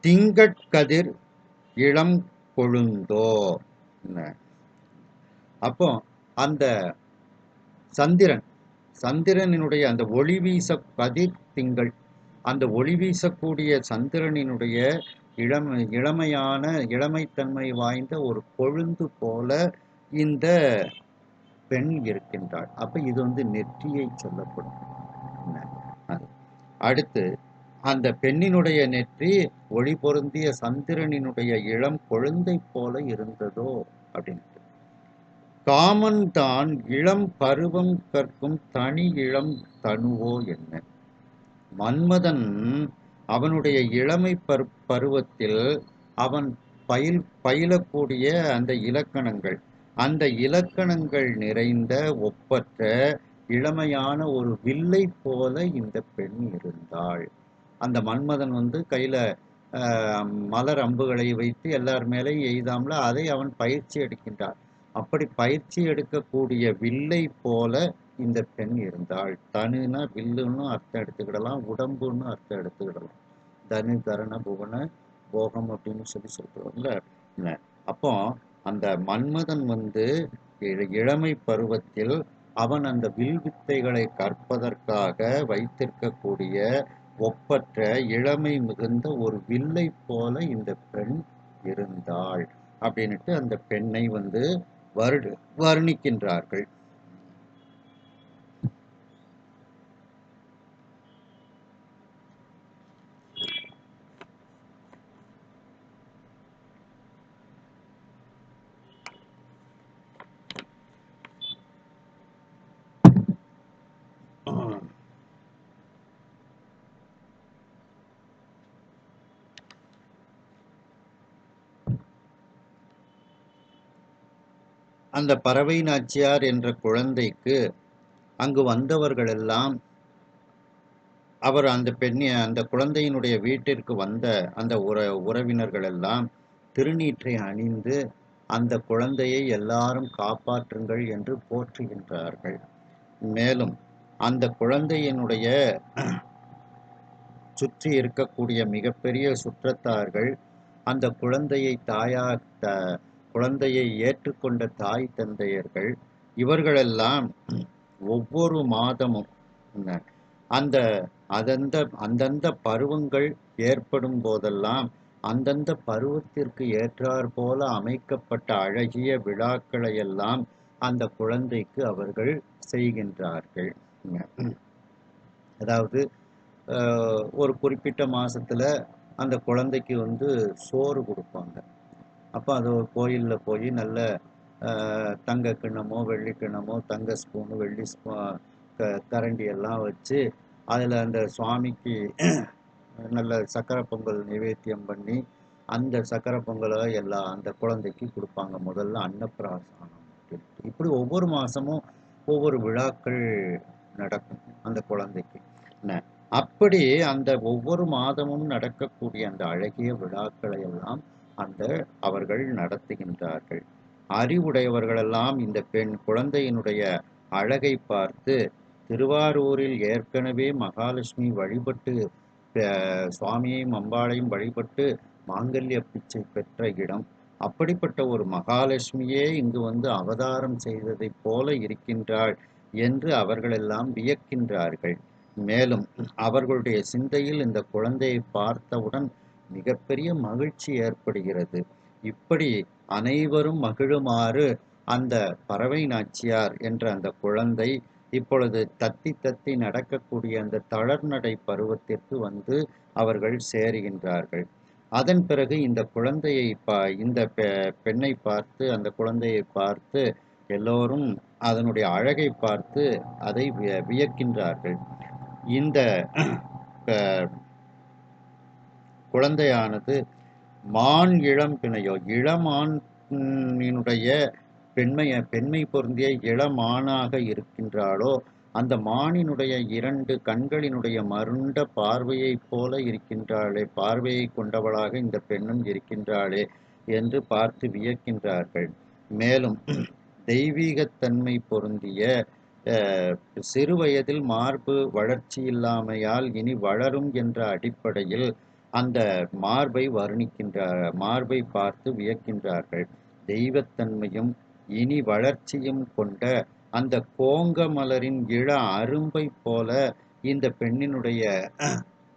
திங்கட்கதிர் இளம் கொழுந்தோ, அப்போ அந்த சந்திரனினுடைய அந்த ஒளி வீச கதிர் திங்கள், அந்த ஒளி வீசக்கூடிய சந்திரனினுடைய இளமையான இளமைத்தன்மை வாய்ந்த ஒரு கொழுந்து போல இந்த பெண் இருக்கின்றாள். அப்ப இது நெற்றியை சொல்லப்படும். அடுத்து அந்த பெண்ணினுடைய நெற்றி ஒளி பொருந்திய சந்திரனினுடைய இளம் கொழுந்தை போல இருந்ததோ அப்படின்னு. காமன் தான் இளம் பருவம் கற்கும் தனி இளம் தனுவோ என்ன, மன்மதன் அவனுடைய இளமை பருவத்தில் அவன் பயிலக்கூடிய அந்த இலக்கணங்கள் நிறைந்த ஒப்பற்ற இளமையான ஒரு வில்லை போல இந்த பெண் இருந்தாள். அந்த மன்மதன் கையில மலர் அம்புகளை வைத்து எல்லார் மேலேயும் எய்தாமல, அதை அவன் பயிற்சி எடுக்கின்றான். அப்படி பயிற்சி எடுக்கக்கூடிய வில்லை போல இந்த பெண் இருந்தாள். தனுனா வில்லுன்னு அர்த்தம் எடுத்துக்கிடலாம், உடம்புன்னு அர்த்தம் எடுத்துக்கிடலாம். தனு கரண புவன போகம் அப்படின்னு சொல்றோம்ல. அப்போ அந்த மன்மதன் இளமை பருவத்தில் அவன் அந்த வில் வித்தைகளை கற்பதற்காக வைத்திருக்கக்கூடிய ஒப்பற்ற இளமை மிகுந்த ஒரு வில்லை போல இந்த பெண் இருந்தாள் அப்படின்னுட்டு அந்த பெண்ணை வர்ணிக்கின்றார்கள். அந்த பறவை நாச்சியார் என்ற குழந்தைக்கு அங்கு வந்தவர்களெல்லாம் அந்த குழந்தையினுடைய வீட்டிற்கு வந்த அந்த உறவினர்கள் எல்லாம் திருநீற்றை அணிந்து அந்த குழந்தையை எல்லாரும் காப்பாற்றுங்கள் என்று போற்றுகின்றார்கள். மேலும் அந்த குழந்தையினுடைய சுற்றி இருக்கக்கூடிய மிகப்பெரிய சுற்றத்தார்கள் அந்த குழந்தையை ஏற்றுக்கொண்ட தாய் தந்தையர்கள் இவர்களெல்லாம் ஒவ்வொரு மாதமும் அந்த அந்தந்த பருவங்கள் ஏற்படும் போதெல்லாம் அந்தந்த பருவத்திற்கு ஏற்றாற் போல அமைக்கப்பட்ட அழகிய விழாக்களை எல்லாம் அந்த குழந்தைக்கு அவர்கள் செய்கின்றார்கள். அதாவது ஒரு குறிப்பிட்ட மாசத்துல அந்த குழந்தைக்கு சோறு கொடுப்பாங்க. அப்போ அது கோயிலில் போய் நல்ல தங்க கிண்ணமோ வெள்ளி கிண்ணமோ தங்க ஸ்பூனு வெள்ளி கரண்டி எல்லாம் வச்சு அதில் அந்த சுவாமிக்கு நல்ல சக்கரை பொங்கல் நிவேத்தியம் பண்ணி அந்த சக்கரை பொங்கலை எல்லாம் அந்த குழந்தைக்கு கொடுப்பாங்க. முதல்ல அன்னப்பிராசனம். இப்படி ஒவ்வொரு மாதமும் ஒவ்வொரு விழாக்கள் நடக்கும் அந்த குழந்தைக்கு. அப்படி அந்த ஒவ்வொரு மாதமும் நடக்கக்கூடிய அந்த அழகிய விழாக்களை எல்லாம் அவர்கள் நடத்துகின்றார்கள். அறிவுடையவர்களெல்லாம் இந்த பெண் குழந்தையினுடைய அழகை பார்த்து திருவாரூரில் ஏற்கனவே மகாலட்சுமி வழிபட்டு சுவாமியையும் அம்பாளையும் வழிபட்டு மாங்கல்ய பிச்சை பெற்ற இடம். அப்படிப்பட்ட ஒரு மகாலட்சுமியே இங்கு அவதாரம் செய்ததைப் போல இருக்கின்றாள் என்று அவர்களெல்லாம் வியக்கின்றார்கள். மேலும் அவர்களுடைய சிந்தையில் இந்த குழந்தையை பார்த்தவுடன் மிகப்பெரிய மகிழ்ச்சி ஏற்படுகிறது. இப்படி அனைவரும் மகிழுமாறு அந்த பறவை நாச்சியார் என்ற அந்த குழந்தை இப்பொழுது தத்தி தத்தி நடக்கக்கூடிய அந்த தளர்நடை பருவத்திற்கு அவர்கள் சேருகின்றார்கள். அதன் பிறகு இந்த குழந்தையை இந்த பெண்ணை பார்த்து அந்த குழந்தையை பார்த்து எல்லோரும் அதனுடைய அழகை பார்த்து அதை வியக்கின்றார்கள். இந்த குழந்தையானது மான் இளம் பிணையோ இளமானினுடைய பெண்மை பொருந்திய இளமானாக இருக்கின்றாளோ அந்த மானினுடைய 2 கண்களினுடைய மருண்ட பார்வையைப் போல இருக்கின்றாளே, பார்வையை கொண்டவளாக இந்த பெண்ணும் இருக்கின்றாளே என்று பார்த்து வியக்கின்றார்கள். மேலும் தெய்வீகத்தன்மை பொருந்திய சிறு வயதில் மார்பு வளர்ச்சி இல்லாமையால் இனி வளரும் என்ற அடிப்படையில் அந்த மார்பை பார்த்து வியக்கின்றார்கள். தெய்வத்தன்மையும் இனி வளர்ச்சியும் கொண்ட அந்த கோங்க மலரின் இள அரும்பை போல இந்த பெண்ணினுடைய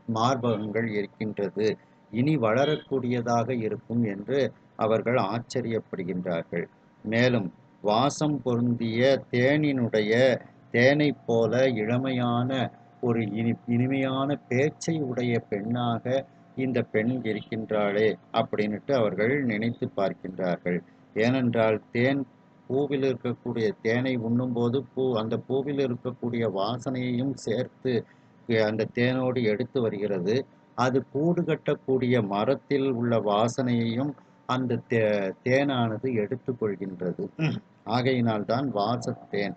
மார்பகங்கள் இருக்கின்றது, இனி வளரக்கூடியதாக இருக்கும் என்று அவர்கள் ஆச்சரியப்படுகின்றார்கள். மேலும் வாசம் பொருந்திய தேனை போல இளமையான ஒரு இனிமையான பேச்சை உடைய பெண்ணாக இந்த பெண் இருக்கின்றாளே அப்படின்னுட்டு அவர்கள் நினைத்து பார்க்கின்றார்கள். ஏனென்றால் பூவில் இருக்கக்கூடிய தேனை உண்ணும்போது அந்த பூவில் இருக்கக்கூடிய வாசனையையும் சேர்த்து அந்த தேனோடு எடுத்து வருகிறது. அது கூடு கட்டக்கூடிய மரத்தில் உள்ள வாசனையையும் அந்த தேனானது எடுத்துக்கொள்கின்றது. ஆகையினால்தான் வாசத்தேன்,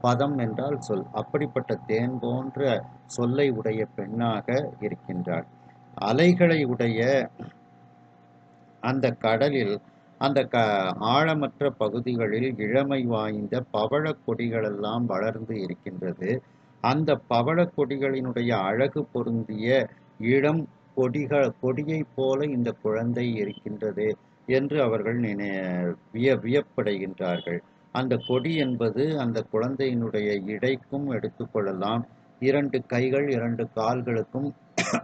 பதம் என்றால் சொல், அப்படிப்பட்ட தேன் போன்ற சொல்லை உடைய பெண்ணாக இருக்கின்றாள். அலைகளை உடைய அந்த கடலில் அந்த ஆழமற்ற பகுதிகளில் இளமை வாய்ந்த பவழ கொடிகளெல்லாம் வளர்ந்து இருக்கின்றது. அந்த பவழ கொடிகளினுடைய அழகு பொருந்திய இளம் கொடியைப் போல இந்த குழந்தை இருக்கின்றது என்று அவர்கள் வியப்படைகின்றார்கள். அந்த கொடி என்பது அந்த குழந்தையினுடைய இடைக்கும் எடுத்துக்கொள்ளலாம், 2 கைகள் 2 கால்களுக்கும்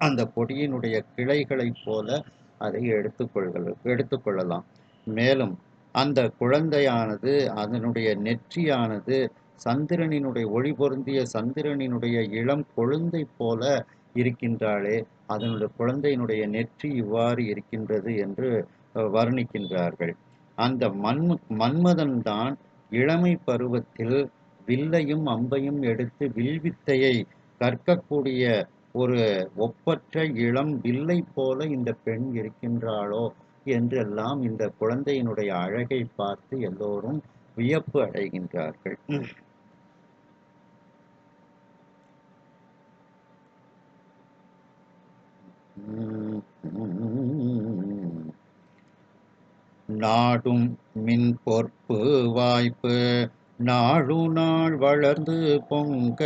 அந்த கொடியினுடைய கிளைகளைப் போல அதை எடுத்துக்கொள்ளலாம். மேலும் அந்த குழந்தையானது அதனுடைய நெற்றியானது சந்திரனினுடைய ஒளி பொருந்திய சந்திரனினுடைய இளம் கொழுந்தை போல இருக்கின்றாளே, அதனுடைய குழந்தையினுடைய நெற்றி இவ்வாறு இருக்கின்றது என்று வர்ணிக்கின்றார்கள். அந்த மன்மதன் தான் இளமை பருவத்தில் வில்லையும் அம்பையும் எடுத்து வில்வித்தையை கற்கக்கூடிய ஒரு ஒப்பற்ற இளம் வில்லை போல இந்த பெண் இருக்கின்றாளோ என்றெல்லாம் இந்த குழந்தையினுடைய அழகை பார்த்து எல்லோரும் வியப்பு அடைகின்றார்கள். நாடும் மின் பொற்பு வாய்ப்பு நாடு நாள் வளர்ந்து பொங்க,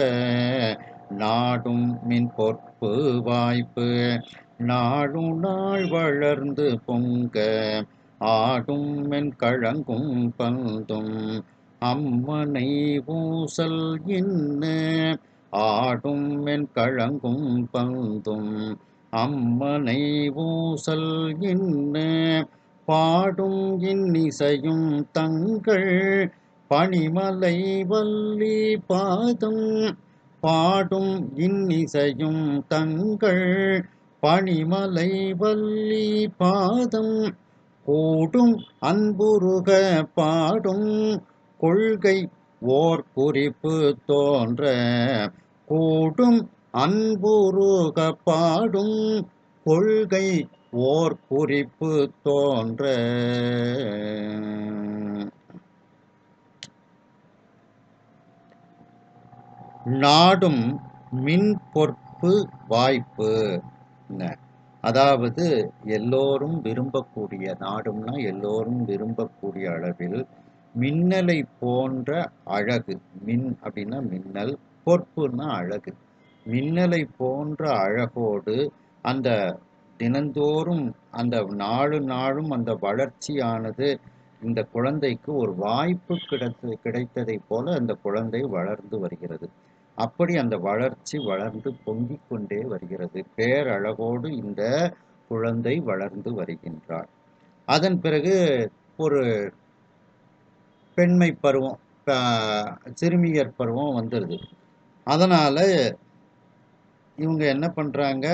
நாடும் மின் பொற்பு வாய்ப்பு நாடு நாள் வளர்ந்து பொங்க, ஆடும் மென் கழங்கும் பந்தும் அம்மனை ஊசல் இன்ன, ஆடும் மென் கழங்கும் பந்தும் அம்மனை ஊசல் இன்ன, பாடும் இன்னிசையும் தங்கள் பனிமலை வள்ளி பாதம், பாடும் இன்னிசையும் தங்கள் பனிமலை வள்ளி பாதம், கூடும் அன்புருக பாடும் கொள்கை ஓர் குறிப்பு தோன்ற, கூடும் அன்புருக பாடும் கொள்கை ஓர் குறிப்பு தோன்ற. நாடும் மின் பொற்பு வாய்ப்பு, அதாவது எல்லோரும் விரும்பக்கூடிய, நாடும்னா எல்லோரும் விரும்பக்கூடிய அளவில் மின்னலை போன்ற அழகு, மின் அப்படின்னா மின்னல், பொற்புன்னா அழகு, மின்னலை போன்ற அழகோடு அந்த தினந்தோறும் அந்த நாளும் அந்த வளர்ச்சியானது இந்த குழந்தைக்கு ஒரு வாய்ப்பு கிடைத்ததை போல அந்த குழந்தை வளர்ந்து வருகிறது. அப்படி அந்த வளர்ச்சி வளர்ந்து பொங்கிக் கொண்டே வருகிறது. பேரழகோடு இந்த குழந்தை வளர்ந்து வருகின்றார். அதன் பிறகு ஒரு பெண்மை பருவம், சிறுமியர் பருவம் வந்துடுது. அதனால இவங்க என்ன பண்றாங்க,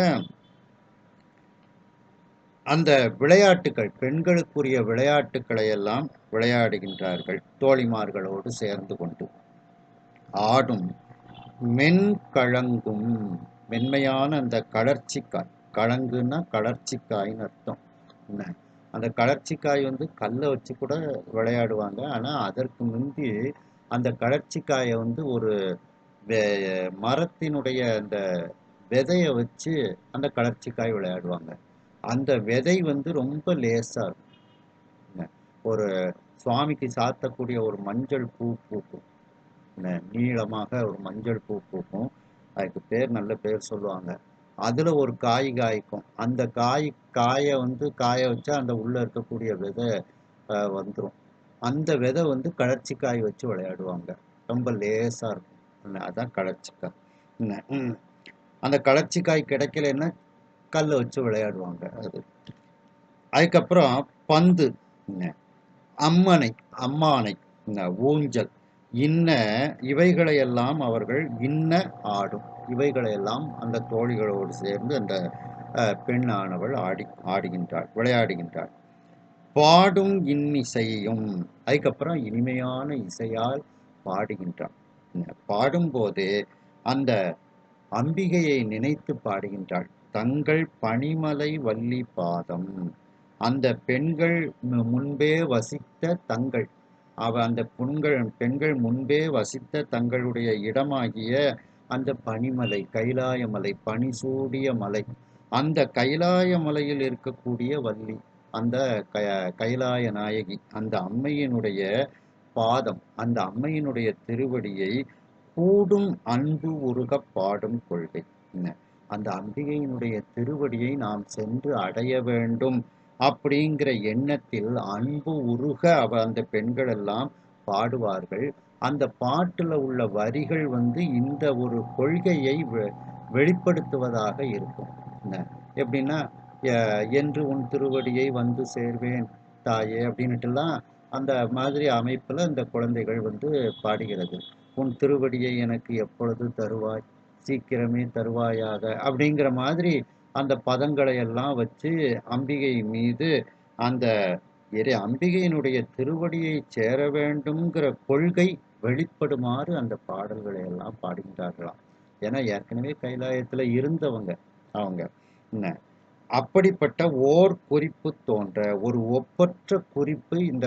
அந்த விளையாட்டுகள், பெண்களுக்குரிய விளையாட்டுக்களை எல்லாம் விளையாடுகின்றார்கள் தோழிமார்களோடு சேர்ந்து கொண்டு. ஆடும் மென் கழங்கும், மென்மையான அந்த கலர்ச்சிக்காய், கழங்குன்னா கலர்ச்சிக்காய்னு அர்த்தம். அந்த கலர்ச்சிக்காய் வந்து கல்லை வச்சு கூட விளையாடுவாங்க. ஆனால் அதற்கு முந்தி அந்த கலர்ச்சிக்காயை வந்து ஒரு மரத்தினுடைய அந்த விதையை வச்சு அந்த கலர்ச்சிக்காய் விளையாடுவாங்க. அந்த விதை வந்து ரொம்ப லேசாக இருக்கும். ஒரு சுவாமிக்கு சாத்தக்கூடிய ஒரு மஞ்சள் பூ பூக்கும், நீளமாக ஒரு மஞ்சள் பூ பூக்கும். அதுக்கு பேர், நல்ல பேர் சொல்லுவாங்க. அதில் ஒரு காய் காய்க்கும். அந்த காயை வந்து காய வச்சா அந்த உள்ளே இருக்கக்கூடிய விதை வந்துடும். அந்த விதை வந்து கலர்ச்சிக்காய் வச்சு விளையாடுவாங்க. ரொம்ப லேசாக இருக்கும். அதான் கலர்ச்சிக்காய். அந்த கலர்ச்சிக்காய் கிடைக்கலன்னா கல்லை வச்சு விளையாடுவாங்க. அது அதுக்கப்புறம் பந்து, அம்மனை, அம்மானை, ஊஞ்சல், இன்ன இவைகளையெல்லாம் அவர்கள் இன்ன ஆடும். இவைகளையெல்லாம் அந்த தோழிகளோடு சேர்ந்து அந்த பெண்ணானவள் ஆடுகின்றாள், விளையாடுகின்றாள். பாடும் இன்னிசையும், அதுக்கப்புறம் இனிமையான இசையால் பாடுகின்றாள். பாடும்போது அந்த அம்பிகையை நினைத்து பாடுகின்றாள். தங்கள் பனிமலை வள்ளி பாதம், அந்த பெண்கள் முன்பே வசித்த தங்கள், அந்த பெண்கள் முன்பே வசித்த தங்களுடைய இடமாகிய அந்த பனிமலை, கைலாய மலை, பனி சூடிய மலை, அந்த கைலாய மலையில் இருக்கக்கூடிய வள்ளி, அந்த கைலாய நாயகி, அந்த அம்மையினுடைய பாதம், அந்த அம்மையினுடைய திருவடியை கூடும் அன்பு உருக பாடும் கொள்கை. அந்த அம்பிகையினுடைய திருவடியை நாம் சென்று அடைய வேண்டும் அப்படிங்கிற எண்ணத்தில் அன்பு உருக அந்த பெண்கள் எல்லாம் பாடுவார்கள். அந்த பாட்டுல உள்ள வரிகள் வந்து இந்த ஒரு கொள்கையை வெளிப்படுத்துவதாக இருக்கும். எப்படின்னா, என்று உன் திருவடியை வந்து சேர்வேன் தாயே அப்படின்ட்டுலாம் அந்த மாதிரி அமைப்புல இந்த குழந்தைகள் வந்து பாடுகிறது. உன் திருவடியை எனக்கு எப்பொழுது தருவாய், சீக்கிரமே தருவாயாக அப்படிங்கிற மாதிரி அந்த பதங்களை எல்லாம் வச்சு அம்பிகை மீது அந்த அம்பிகையினுடைய திருவடியை சேர வேண்டும்ங்கிற கொள்கை வெளிப்படுமாறு அந்த பாடல்களை எல்லாம் பாடுகின்றார்களாம். ஏன்னா ஏற்கனவே கைலாயத்துல இருந்தவங்க அவங்க. அப்படிப்பட்ட ஓர் குறிப்பு தோன்ற ஒரு ஒப்பற்ற குறிப்பு இந்த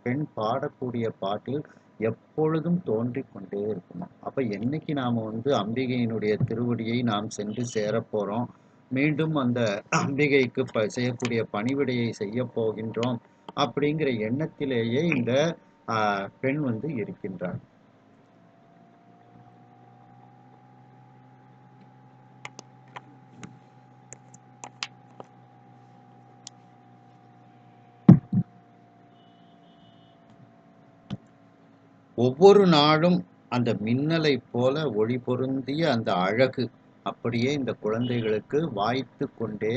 பெண் பாடக்கூடிய பாட்டில் எப்பொழுதும் தோன்றிக் கொண்டே இருக்கணும். அப்ப என்னைக்கு நாம அம்பிகையினுடைய திருவடியை நாம் சென்று சேரப் போறோம், மீண்டும் அந்த அம்பிகைக்கு செய்யக்கூடிய பணிவிடையை செய்ய போகின்றோம் அப்படிங்கிற எண்ணத்திலேயே இந்த பெண் இருக்கின்றார். ஒவ்வொரு நாளும் அந்த மின்னலை போல ஒளி பொருந்திய அந்த அழகு அப்படியே இந்த குழந்தைகளுக்கு வாய்த்து கொண்டே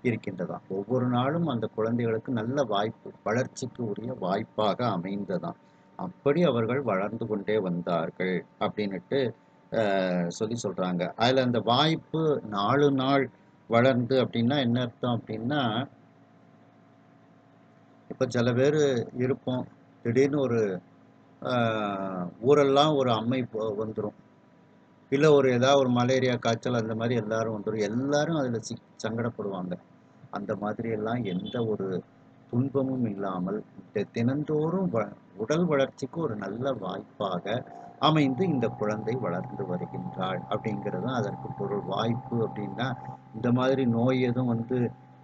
இருக்கின்றதாம். ஒவ்வொரு நாளும் அந்த குழந்தைகளுக்கு நல்ல வாய்ப்பு, வளர்ச்சிக்கு உரிய வாய்ப்பாக அமைந்ததாம். அப்படி அவர்கள் வளர்ந்து கொண்டே வந்தார்கள் அப்படின்னுட்டு சொல்லி சொல்றாங்க. அதுல அந்த வாய்ப்பு நாலு நாள் வளர்ந்து அப்படின்னா என்ன அர்த்தம் அப்படின்னா, இப்ப சில பேர் இருப்போம், திடீர்னு ஒரு ஊரெல்லாம் ஒரு அம்மை வந்துடும், இல்லை ஏதாவது ஒரு மலேரியா காய்ச்சல் அந்த மாதிரி எல்லாரும் வந்துடும், எல்லாரும் அதில் சங்கடப்படுவாங்க. அந்த மாதிரி எல்லாம் எந்த ஒரு துன்பமும் இல்லாமல் தினந்தோறும் உடல் வளர்ச்சிக்கு ஒரு நல்ல வாய்ப்பாக அமைந்து இந்த குழந்தை வளர்ந்து வருகின்றாள் அப்படிங்கிறது அதற்கு பொருள். வாய்ப்பு அப்படின்னா இந்த மாதிரி நோய் எதுவும்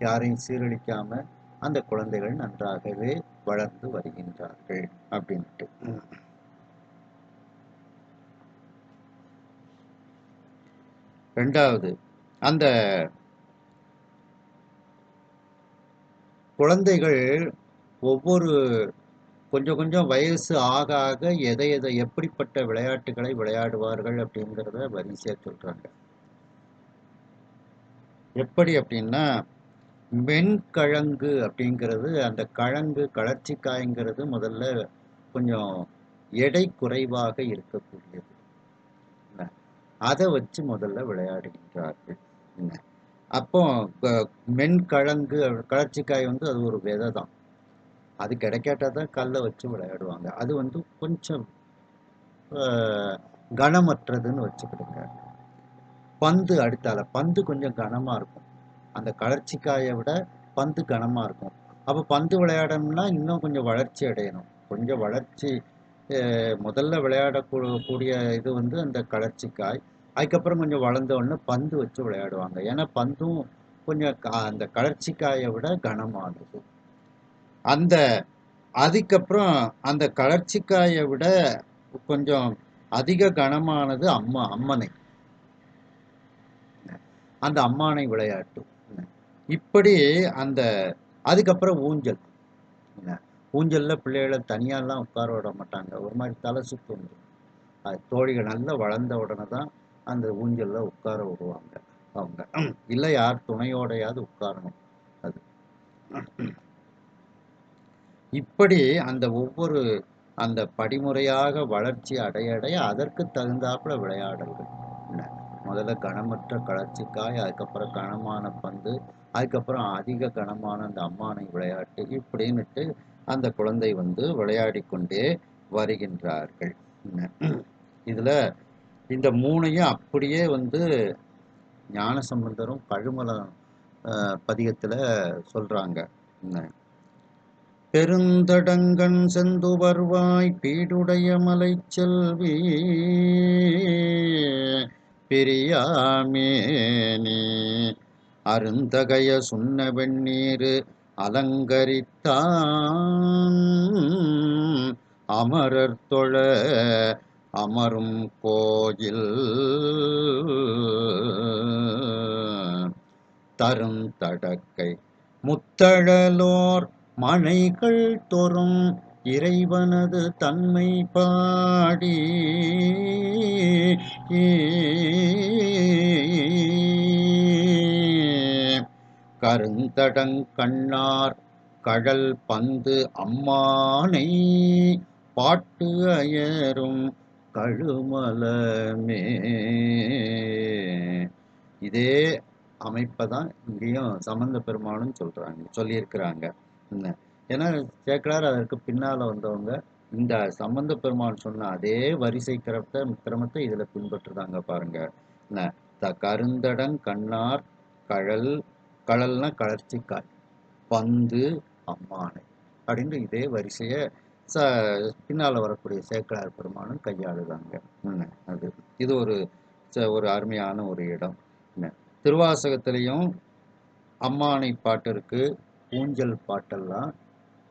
யாரையும் சீரழிக்காம அந்த குழந்தைகள் நன்றாகவே வளர்ந்து வருகின்றார்கள் அப்படின்ட்டு. ரெண்டாவது, அந்த குழந்தைகள் ஒவ்வொரு கொஞ்சம் கொஞ்சம் வயசு ஆக ஆக எதை எப்படிப்பட்ட விளையாட்டுகளை விளையாடுவார்கள் அப்படிங்கிறத வரிசையா சொல்றாங்க. எப்படி அப்படின்னா, மென்கழங்கு அப்படிங்கிறது, அந்த கழங்கு களர்ச்சிக்காய்ங்கிறது முதல்ல கொஞ்சம் எடை குறைவாக இருக்கக்கூடியது, அதை வச்சு முதல்ல விளையாடுகின்றார்கள். அப்போ மென்கழங்கு களர்ச்சிக்காய் அது ஒரு விதை தான், அது கிடைக்காட்டா தான் கல்லை வச்சு விளையாடுவாங்க. அது கொஞ்சம் கனமற்றதுன்னு வச்சுக்கிடுங்க. பந்து அடுத்தால, பந்து கொஞ்சம் கனமா இருக்கும், அந்த களர்ச்சிக்காயை விட பந்து கனமா இருக்கும். அப்போ பந்து விளையாடணும்னா இன்னும் கொஞ்சம் வளர்ச்சி அடையணும். கொஞ்சம் வளர்ச்சி முதல்ல விளையாடக்கூடிய இது அந்த களர்ச்சிக்காய். அதுக்கப்புறம் கொஞ்சம் வளர்ந்த உடனே பந்து வச்சு விளையாடுவாங்க. ஏன்னா பந்தும் கொஞ்சம் அந்த களர்ச்சிக்காயை விட கனமானது. அதுக்கப்புறம் அந்த களர்ச்சிக்காயை விட கொஞ்சம் அதிக கனமானது அம்மனை, அந்த அம்மானை விளையாட்டு. இப்படி அதுக்கப்புறம் ஊஞ்சல். ஊஞ்சல்ல பிள்ளைகளை தனியாலாம் உட்கார விட மாட்டாங்க, ஒரு மாதிரி தலை சுத்து அது தோழிகள் நல்லா வளர்ந்த உடனே தான் அந்த ஊஞ்சல்ல உட்கார விடுவாங்க அவங்க, இல்லை யார் துணையோடையாவது உட்காரணும். அது இப்படி அந்த ஒவ்வொரு அந்த படிமுறையாக வளர்ச்சி அடைய அடைய அதற்கு தகுந்தாப்புல விளையாடல்கள். முதல்ல கனமற்ற களர்ச்சிக்காய், அதுக்கப்புறம் கனமான பந்து, அதுக்கப்புறம் அதிக கனமான அந்த அம்மானை விளையாட்டு, இப்படின்னுட்டு அந்த குழந்தை விளையாடி கொண்டே வருகின்றார்கள். இதுல இந்த மூணையும் அப்படியே ஞானசம்பந்தரும் கழுமலம் பதிகத்துல சொல்றாங்க. பெருந்தடங்கண் செந்துவர்வாய் பீடுடைய மலை செல்வி பிரியாமேனி அருந்தகைய சுண்ண வெண்ணீர் அலங்கரித்தான் அமரர் தொழ அமரும் கோயில் தருந்தடக்கை முத்தழலோர் மனைகள் தோறும் இறைவனது தன்மை பாடி கருந்தடங்கண்ணார் கழல் பந்து அம்மானை பாட்டு அயரும் கழுமலமே. இதே அமைப்பதான் இங்கேயும் சம்பந்த பெருமானும் சொல்லியிருக்கிறாங்க. ஏன்னா சேக்கலார் அதற்கு பின்னால வந்தவங்க இந்த சம்பந்த பெருமான் சொன்ன அதே வரிசை கிரமத்தை இதுல பின்பற்றுறாங்க பாருங்க. கருந்தடங் கண்ணார் கழல் கழல்னா கழற்சிக்காய், பந்து, அம்மானை அப்படின்னு இதே வரிசையை பின்னால் வரக்கூடிய சேக்கிழார் பெருமானும் கையாளுதாங்க. அது இது ஒரு அருமையான ஒரு இடம். திருவாசகத்திலையும் அம்மானை பாட்டு இருக்கு, ஊஞ்சல் பாட்டெல்லாம்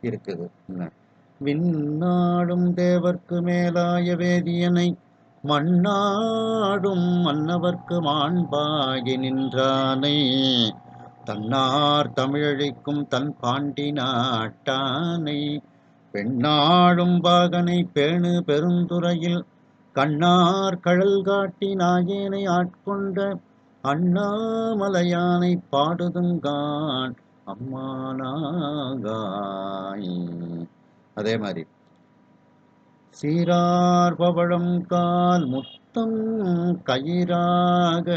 இருக்குது. விண்ணாடும் தேவர்க்கு மேலாய வேதியனை மண்ணாடும் மன்னவர்க்கு மாண்பாகி நின்றானை தன்னார் தமிழழிக்கும் தன் பாண்டி நாட்டானை பெண்ணாடும் பாகனை பேணு பெருந்துறையில் கண்ணார் கழல் காட்டி நாயேனை ஆட்கொண்ட அண்ணாமலையானை பாடுதுங்கான் அம்மானாகாய். அதே மாதிரி சீரார் பவழம் கால் முத்தம் கயிறாக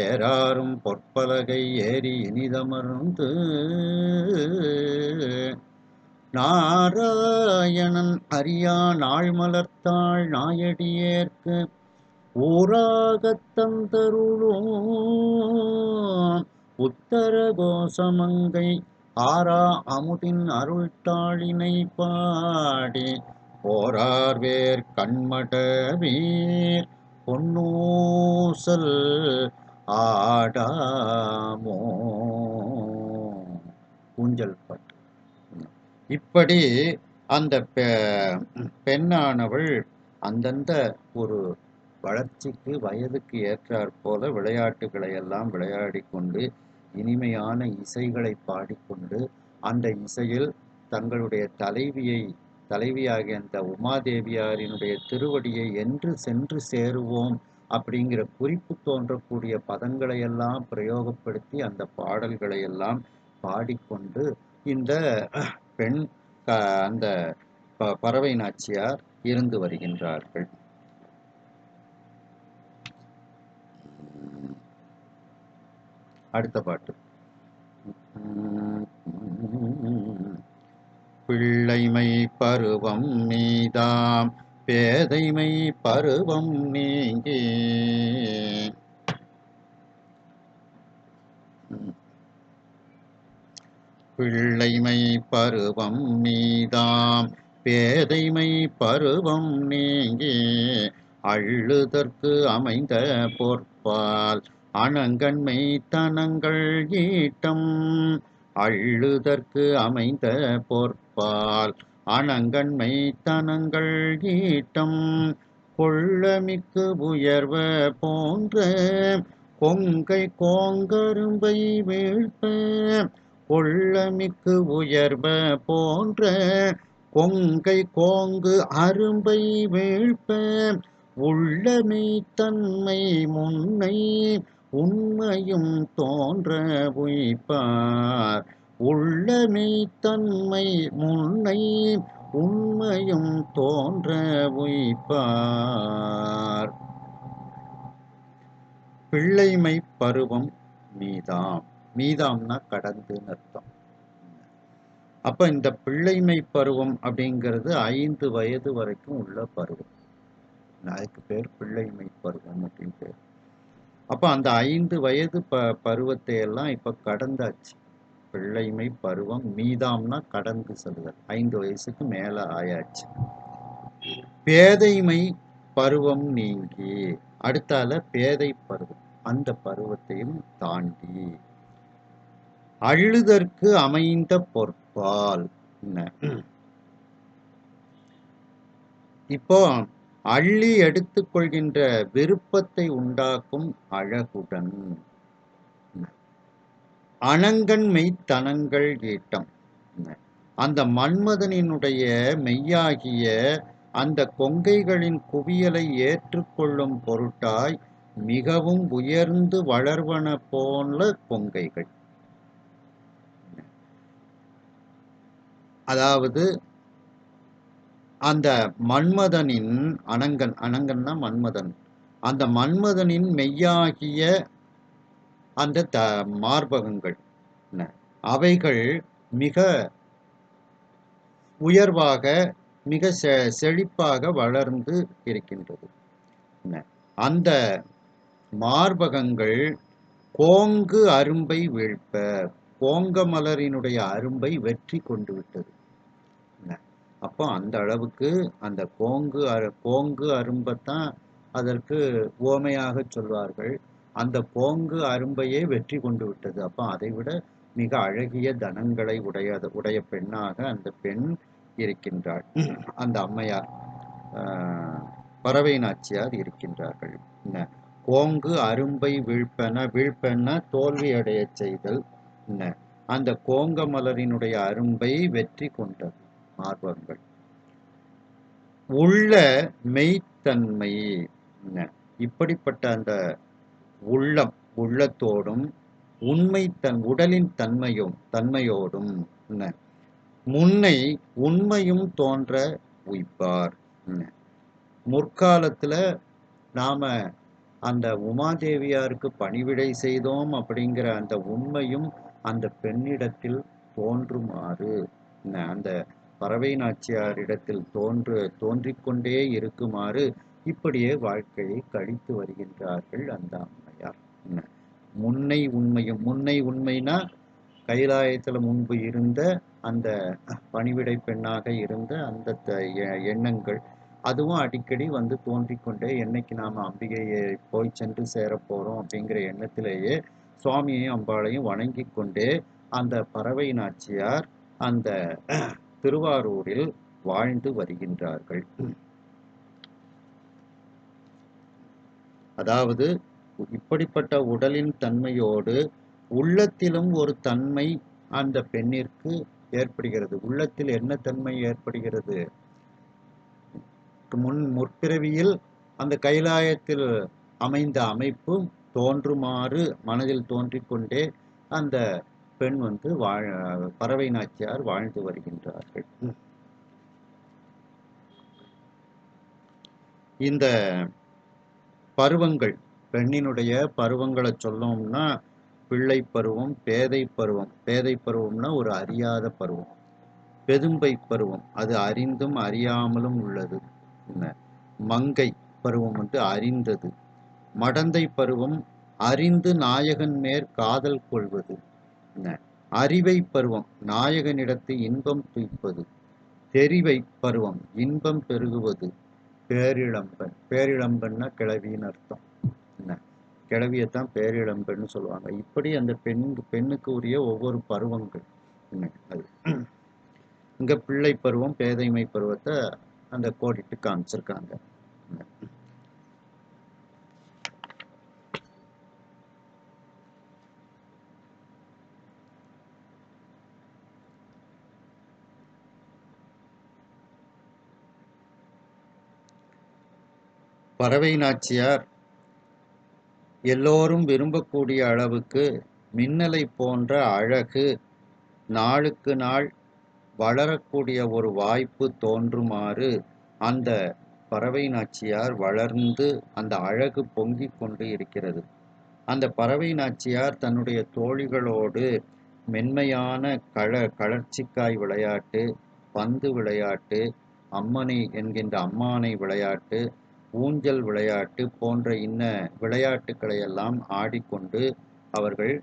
ஏறாரும் பொற்பலகை ஏறி இனிதமர்ந்து நாராயணன் அறியா நாள் மலர்த்தாள் நாயடியேற்கு ஊராகத் தந்தருளும் உத்தர கோசமங்கை ஆரா அமுதின் அருள்தாளினை பாடி போரார்வேர் கண்மட வீர் பொன்னூசல் ஆடாமோ. ஊஞ்சல் பாட்டு. இப்படி அந்த பெண்ணானவள் அந்தந்த ஒரு வளர்ச்சிக்கு வயதுக்கு ஏற்றாற் போல விளையாட்டுகளை எல்லாம் விளையாடி கொண்டு இனிமையான இசைகளை பாடிக்கொண்டு அந்த இசையில் தங்களுடைய தலைவியாகிய அந்த உமாதேவியாரினுடைய திருவடியை என்று சென்று சேருவோம் அப்படிங்கிற குறிப்பு தோன்றக்கூடிய பதங்களை எல்லாம் பிரயோகப்படுத்தி அந்த பாடல்களை எல்லாம் பாடிக்கொண்டு இந்த பெண் அந்த பறவை நாச்சியார் இருந்து வருகின்றார்கள். அடுத்த பாட்டு. பிள்ளைமை பருவம் நீதாம் பேதைமை பருவம் நீங்கி பிள்ளைமை பருவம் நீதாம் பேதைமை பருவம் நீங்கி அள்ளுதற்கு அமைந்த பொற்பால் அணங்கண்மை தனங்கள் ஈட்டம் அள்ளுதற்கு அமைந்த பொற்பால் அணங்கண்மை தனங்கள் ஈட்டம் கொள்ளமிக்கு உயர்வ போன்ற கொங்கை கோங்கரும்பை வீழ்த்த கொள்ளமிக்கு உயர்வ போன்ற கொங்கை கோங்கு அரும்பை வீழ்ப்ப உள்ளமை தன்மை முன்னை உண்மையும் தோன்ற உய்ப்பார் உள்ளமை தன்மை முன்னை உண்மையும் தோன்ற உய்ப்பார். பிள்ளைமை பருவம் மீதாம். மீதாம்னா கடந்துன்னு அர்த்தம். அப்ப இந்த பிள்ளைமை பருவம் அப்படிங்கிறது 5 வயது வரைக்கும் உள்ள பருவம். அதுக்கு பேர் பிள்ளைமை பருவம் அப்படின்னு பேர். அப்ப அந்த 5 வயது பருவத்தை எல்லாம் இப்ப கடந்தாச்சு. பிள்ளைமை பருவம் மீதாம்னா கடந்து செல்லுதல். 5 வயசுக்கு மேல ஆயாச்சு. பேதைமை பருவம் நீங்கி அடுத்தால பேதை பருவம், அந்த பருவத்தையும் தாண்டி அள்ளுதற்கு அமைந்த பொற்பால். இப்போ அள்ளி எடுத்துக்கொள்கின்ற விருப்பத்தை உண்டாக்கும் அழகுடன் அணங்கண் மெய்த்தனங்கள் ஈட்டம். அந்த மன்மதனினுடைய மெய்யாகிய அந்த கொங்கைகளின் குவியலை ஏற்றுக்கொள்ளும் பொருட்டாய் மிகவும் உயர்ந்து வளர்வன போல கொங்கைகள். அதாவது அந்த மன்மதனின் அணங்கன்னா மன்மதன், அந்த மன்மதனின் மெய்யாகிய அந்த மார்பகங்கள் அவைகள் மிக உயர்வாக மிக செழிப்பாக வளர்ந்து இருக்கின்றது. அந்த மார்பகங்கள் கோங்கு அரும்பை வீழ்ப்ப, கோங்க மலரினுடைய அரும்பை வெற்றி கொண்டு விட்டது. அப்போ அந்த அளவுக்கு அந்த கோங்கு அரும்பத்தான் அதற்கு உவமையாக சொல்வார்கள். அந்த கோங்கு அரும்பையே வெற்றி கொண்டு விட்டது. அப்போ அதை விட மிக அழகிய தனங்களை உடைய பெண்ணாக அந்த பெண் இருக்கின்றாள். அந்த அம்மையார் பறவை நாச்சியார் இருக்கின்றார்கள். கோங்கு அரும்பை வீழ்ப்பென தோல்வி அடைய செய்தல். அந்த கோங்க மலரினுடைய அரும்பை வெற்றி கொண்டது மார்பகங்கள். உள்ள மெய்த்தன்மை, இப்படிப்பட்ட அந்த உள்ளத்தோடும் உடலின் தன்மையோடும் முன்னை உண்மையும் தோன்ற உய்ப்பார். முற்காலத்துல நாம அந்த உமாதேவியாருக்கு பணிவிடை செய்தோம் அப்படிங்கிற அந்த உண்மையும் அந்த பெண்ணிடத்தில் தோன்றுமாறு, அந்த பறவை நாச்சியாரிடத்தில் தோன்றிக்கொண்டே இருக்குமாறு இப்படியே வாழ்க்கையை கழித்து வருகின்றார்கள் அந்த அம்மையார். முன்னை உண்மைனா கைலாயத்துல முன்பு இருந்த அந்த பணிவிடை பெண்ணாக இருந்த அந்த எண்ணங்கள், அதுவும் அடிக்கடி வந்து தோன்றிக்கொண்டே, என்னைக்கு நாம அம்பிகையை போய் சென்று சேர போறோம் அப்படிங்கிற எண்ணத்திலேயே சுவாமியையும் அம்பாளையும் வணங்கி கொண்டே அந்த பறவை நாச்சியார் அந்த திருவாரூரில் வாழ்ந்து வருகின்றார்கள். அதாவது இப்படிப்பட்ட உடலின் தன்மையோடு உள்ளத்திலும் ஒரு தன்மை அந்த பெண்ணிற்கு ஏற்படுகிறது. உள்ளத்தில் என்ன தன்மை ஏற்படுகிறது? முற்பிறவியில் அந்த கைலாயத்தில் அமைந்த அமைப்பும் தோன்றுமாறு மனதில் தோன்றிக்கொண்டே அந்த பெண் வந்து பறவை நாச்சியார் வாழ்ந்து வருகின்றார்கள். இந்த பருவங்கள், பெண்ணினுடைய பருவங்களை சொல்லணும்னா பிள்ளை பருவம், பேதை பருவம். பேதை பருவம்னா ஒரு அறியாத பருவம். பெதும்பை பருவம், அது அறிந்தும் அறியாமலும் உள்ளது. மங்கை பருவம் வந்து அறிந்தது. மடந்தை பருவம் அறிந்து நாயகன் மேற் காதல் கொள்வது. அறிவை பருவம் நாயகனிடத்து இன்பம் துய்ப்பது. தெரிவை பருவம் இன்பம் பெருகுவது. பேரிளம்பன், பேரிளம்பன்னா கிழவின்னு அர்த்தம். கிழவியத்தான் பேரிளம்பன்னு சொல்லுவாங்க. இப்படி அந்த பெண்ணுக்கு உரிய ஒவ்வொரு பருவங்கள். அது இங்க பிள்ளை பருவம், பேதைமை பருவத்தை அந்த கோடிட்டு காமிச்சிருக்காங்க. பறவை நாச்சியார் எல்லோரும் விரும்பக்கூடிய அளவுக்கு மின்னலை போன்ற அழகு நாளுக்கு நாள் வளரக்கூடிய ஒரு வாய்ப்பு தோன்றுமாறு அந்த பறவை நாச்சியார் வளர்ந்து அந்த அழகு பொங்கிக் கொண்டு இருக்கிறது. அந்த பறவை நாச்சியார் தன்னுடைய தோழிகளோடு மென்மையான கழற்சிக்காய் விளையாட்டு, பந்து விளையாட்டு, அம்மனை என்கின்ற அம்மானை விளையாட்டு, ஊஞ்சல் விளையாட்டு போன்ற இன்ன விளையாட்டுக்களை எல்லாம் ஆடிக்கொண்டு அவர்கள்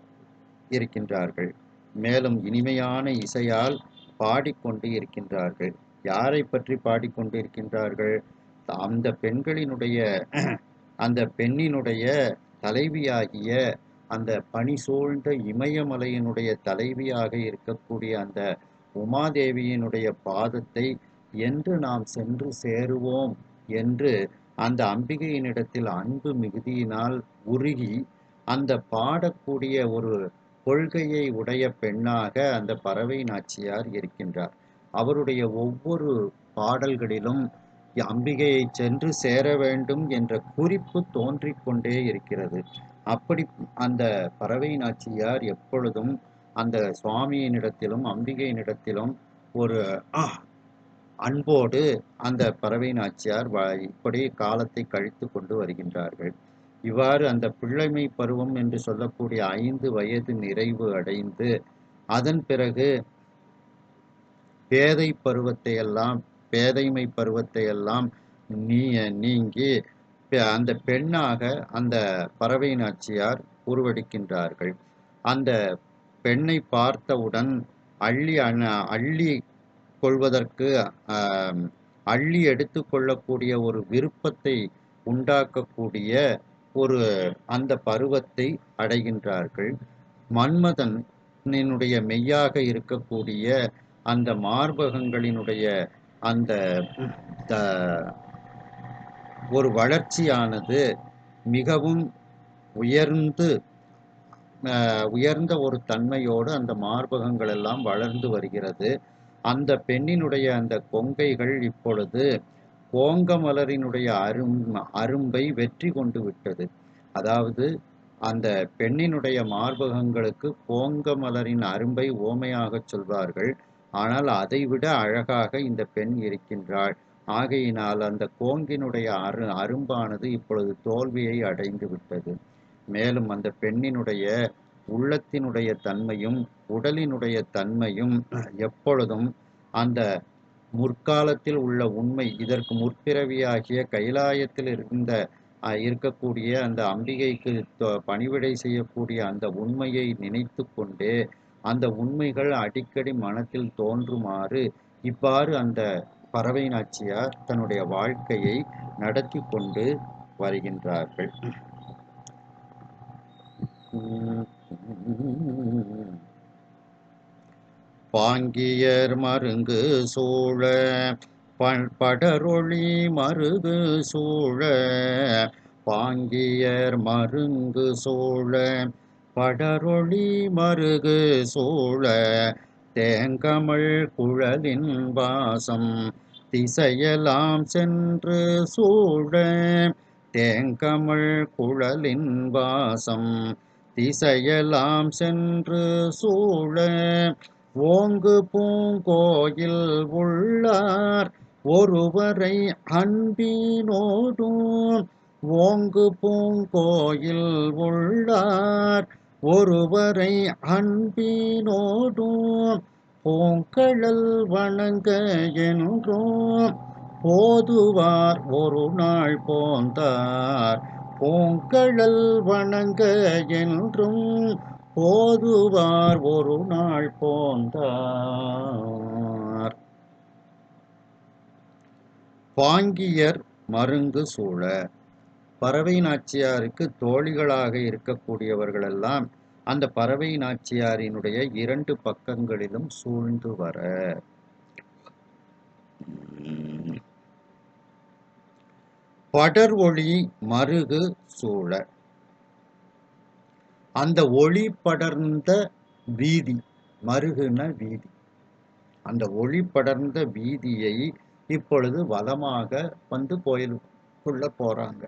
இருக்கின்றார்கள். மேலும் இனிமையான இசையால் பாடிக்கொண்டு இருக்கின்றார்கள். யாரை பற்றி பாடிக்கொண்டு இருக்கின்றார்கள்? அந்த பெண்களினுடைய அந்த பெண்ணினுடைய தலைவியாகிய அந்த பனி சூழ்ந்த இமயமலையினுடைய தலைவியாக இருக்கக்கூடிய அந்த உமாதேவியினுடைய பாதத்தை என்று நாம் சென்று சேருவோம் என்று அந்த அம்பிகையினிடத்தில் அன்பு மிகுதியினால் உருகி அந்த பாடக்கூடிய ஒரு கொள்கையை உடைய பெண்ணாக அந்த பறவை நாச்சியார் இருக்கின்றார். அவருடைய ஒவ்வொரு பாடல்களிலும் அம்பிகையை சென்று சேர வேண்டும் என்ற குறிப்பு தோன்றிக்கொண்டே இருக்கிறது. அப்படி அந்த பறவை நாச்சியார் எப்பொழுதும் அந்த சுவாமியினிடத்திலும் அம்பிகையினிடத்திலும் ஒரு அன்போடு அந்த பறவை நாச்சியார் இப்படி காலத்தை கழித்து கொண்டு வருகின்றார்கள். இவ்வாறு அந்த பிள்ளைமை பருவம் என்று சொல்லக்கூடிய 5 வயது நிறைவு அடைந்து அதன் பிறகு பேதைமை பருவத்தை எல்லாம் நீங்கி அந்த பெண்ணாக அந்த பறவை நாச்சியார் உருவெடுக்கின்றார்கள். அந்த பெண்ணை பார்த்தவுடன் அள்ளி கொள்வதற்கு அள்ளி எடுத்துக்கொள்ளக்கூடிய ஒரு விருப்பத்தை உண்டாக்கக்கூடிய ஒரு அந்த பருவத்தை அடைகின்றார்கள். மன்மதனினுடைய மெய்யாக இருக்கக்கூடிய அந்த மார்பகங்களினுடைய அந்த ஒரு வளர்ச்சியானது மிகவும் உயர்ந்த ஒரு தன்மையோடு அந்த மார்பகங்கள் எல்லாம் வளர்ந்து வருகிறது. அந்த பெண்ணினுடைய அந்த கொங்கைகள் இப்பொழுது கோங்க மலரினுடைய அரும்பை வெற்றி கொண்டு விட்டது. அதாவது அந்த பெண்ணினுடைய மார்பகங்களுக்கு கோங்க மலரின் அரும்பை ஓமையாக சொல்வார்கள். ஆனால் அதைவிட அழகாக இந்த பெண் இருக்கின்றாள். ஆகையினால் அந்த கோங்கினுடைய அரும்பானது இப்பொழுது தோல்வியை அடைந்து விட்டது. மேலும் அந்த பெண்ணினுடைய உள்ளத்தினுடைய தன்மையும் உடலினுடைய தன்மையும் எப்பொழுதும் அந்த முற்காலத்தில் உள்ள உண்மை, இதற்கு முற்பிறவியாகிய கைலாயத்தில் இருக்கக்கூடிய அந்த அம்பிகைக்கு பணிவிடை செய்யக்கூடிய அந்த உண்மையை நினைத்து கொண்டே அந்த உண்மைகள் அடிக்கடி மனத்தில் தோன்றுமாறு இவ்வாறு அந்த பறவை நாச்சியார் தன்னுடைய வாழ்க்கையை நடத்தி கொண்டு வருகின்றார்கள். பாங்கியர் மருங்கு சூழ படரொளி மருகு சூழ, பாங்கியர் மருங்கு சூழ படரொளி மருகு சூழ, தேங்கமள் குழலின் வாசம் திசையெல்லாம் சென்று சூழ, தேங்கமள் குழலின் வாசம் திசையெல்லாம் சென்று சூழ, ஓங்கு பூங்கோயில் உள்ளார் ஒருவரை அன்பினோடும், ஓங்கு பூங்கோயில் உள்ளார் ஒருவரை அன்பினோடும், பூங்கழல் வணங்க என்றும் போதுவார் ஒரு நாள் போந்தார், பூங்கழல் வணங்க என்றும் போதுவார் ஒரு நாள் போந்தார். பாங்கியர் மருங்கு சூழ, பறவை நாச்சியாருக்கு தோழிகளாக இருக்கக்கூடியவர்களெல்லாம் அந்த பறவை நாச்சியாரினுடைய இரண்டு பக்கங்களிலும் சூழ்ந்து வர, படர் ஒளி மருகு சூழ, அந்த ஒளி படர்ந்த வீதி, மருகுன வீதி, அந்த ஒளி படர்ந்த வீதியை இப்பொழுது வலமாக வந்து கோயிலுக்குள்ள போறாங்க.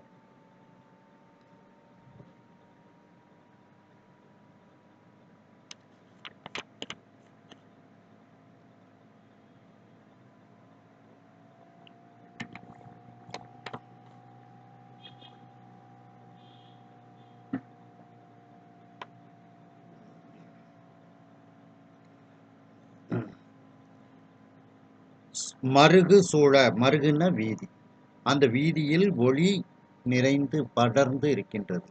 மருகு சூழ, மருகுன வீதி, அந்த வீதியில் ஒளி நிறைந்து படர்ந்து இருக்கின்றது.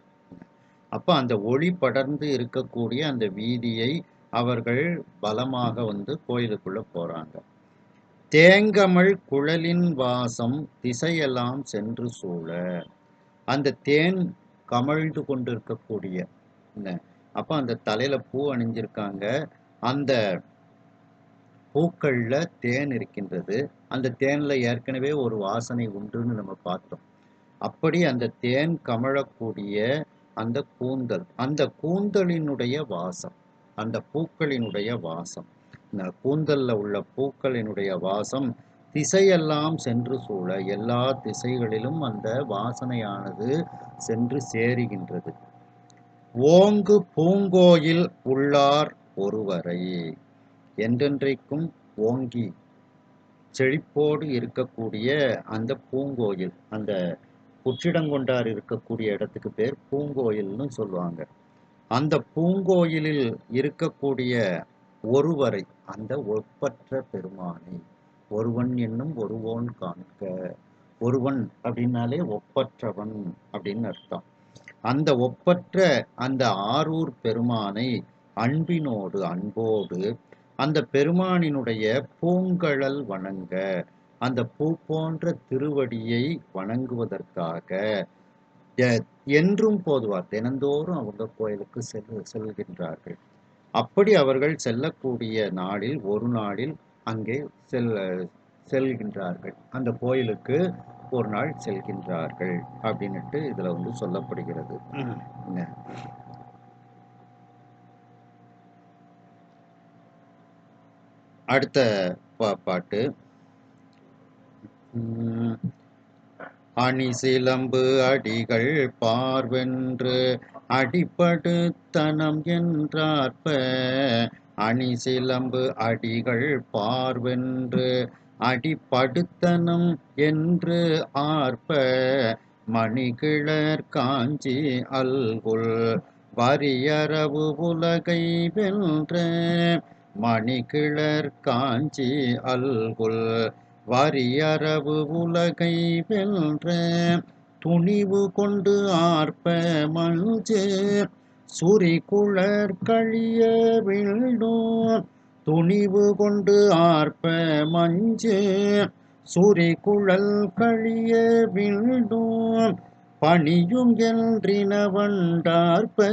அப்ப அந்த ஒளி படர்ந்து இருக்கக்கூடிய அந்த வீதியை அவர்கள் பலமாக வந்து கோயிலுக்குள்ள போறாங்க. தேங்கமள் குழலின் வாசம் திசையெல்லாம் சென்று சூழ, அந்த தேன் கமழ்ந்து கொண்டிருக்கக்கூடிய, அப்ப அந்த தலையில பூ அணிஞ்சிருக்காங்க, அந்த பூக்கள்ல தேன் இருக்கின்றது. அந்த தேன்ல ஏற்கனவே ஒரு வாசனை உண்டுன்னு நம்ம பார்த்தோம். அப்படி அந்த தேன் கமழக்கூடிய அந்த கூந்தல், அந்த கூந்தலினுடைய வாசம், அந்த பூக்களினுடைய வாசம், இந்த கூந்தல்ல உள்ள பூக்களினுடைய வாசம் திசையெல்லாம் சென்று சூழ, எல்லா திசைகளிலும் அந்த வாசனையானது சென்று சேருகின்றது. ஓங்கு பூங்கோயில் உள்ளார் ஒருவரை, என்றென்றைக்கும் ஓங்கி செழிப்போடு இருக்கக்கூடிய அந்த பூங்கோயில், அந்த புற்றிடங்கொண்டார் இருக்கக்கூடிய இடத்துக்கு பேர் பூங்கோயில்னு சொல்லுவாங்க. அந்த பூங்கோயிலில் இருக்கக்கூடிய ஒருவரை, அந்த ஒப்பற்ற பெருமானை, ஒருவன் என்னும் ஒருவோன் காண்க, ஒருவன் அப்படின்னாலே ஒப்பற்றவன் அப்படின்னு அர்த்தம். அந்த ஒப்பற்ற அந்த ஆரூர் பெருமானை அன்போடு அந்த பெருமானினுடைய பூங்கழல் வணங்க, அந்த பூ போன்ற திருவடியை வணங்குவதற்காக என்றும் போதுவார். தினந்தோறும் அவங்க கோயிலுக்கு செல்கின்றார்கள். அப்படி அவர்கள் செல்லக்கூடிய நாளில் ஒரு நாளில் அங்கே செல்கின்றார்கள். அந்த கோயிலுக்கு ஒரு நாள் செல்கின்றார்கள் அப்படின்னுட்டு இதுல வந்து சொல்லப்படுகிறது. அடுத்த பாட்டு அணி சிலம்பு அடிகள் பார்வென்று அடிபடுத்தனம் என்றார்ப்ப, அணி சிலம்பு அடிகள் பார்வென்று அடிபடுத்தனம் என்று ஆர்ப்ப, மணிகிழற் காஞ்சி அல்குல் வரியரவு உலகை வென்ற, மணிகிழற் காஞ்சி அல்குல் வரியரவு உலகை வென்ற, துணிவு கொண்டு ஆர்ப்ப மஞ்சு சுரிகுழற் கழிய விழும், துணிவு கொண்டு ஆர்ப்ப மஞ்சு சுரிகுழல் கழிய விழும், பணியும் என்றின வண்டார்ப்ப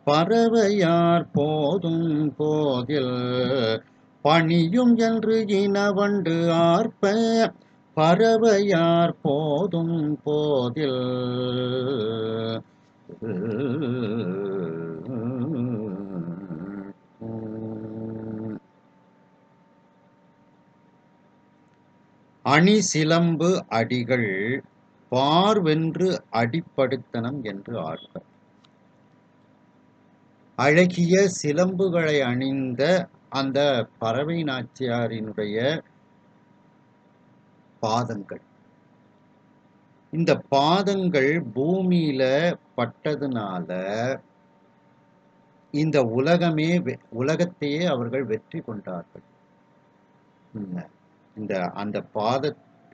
பறவையார் போதும் போதில், பணியும் என்று இனவண்டு ஆர்ப்ப பறவையார் போதும் போதில். அணி சிலம்பு அடிகள் பார்வென்று அடிப்படுத்தனம் என்று ஆர்ப்ப, அழகிய சிலம்புகளை அணிந்த அந்த பறவை நாச்சியாரினுடைய பாதங்கள், இந்த பாதங்கள் பூமியில பட்டதுனால இந்த உலகத்தையே அவர்கள் வெற்றி கொண்டார்கள். இந்த அந்த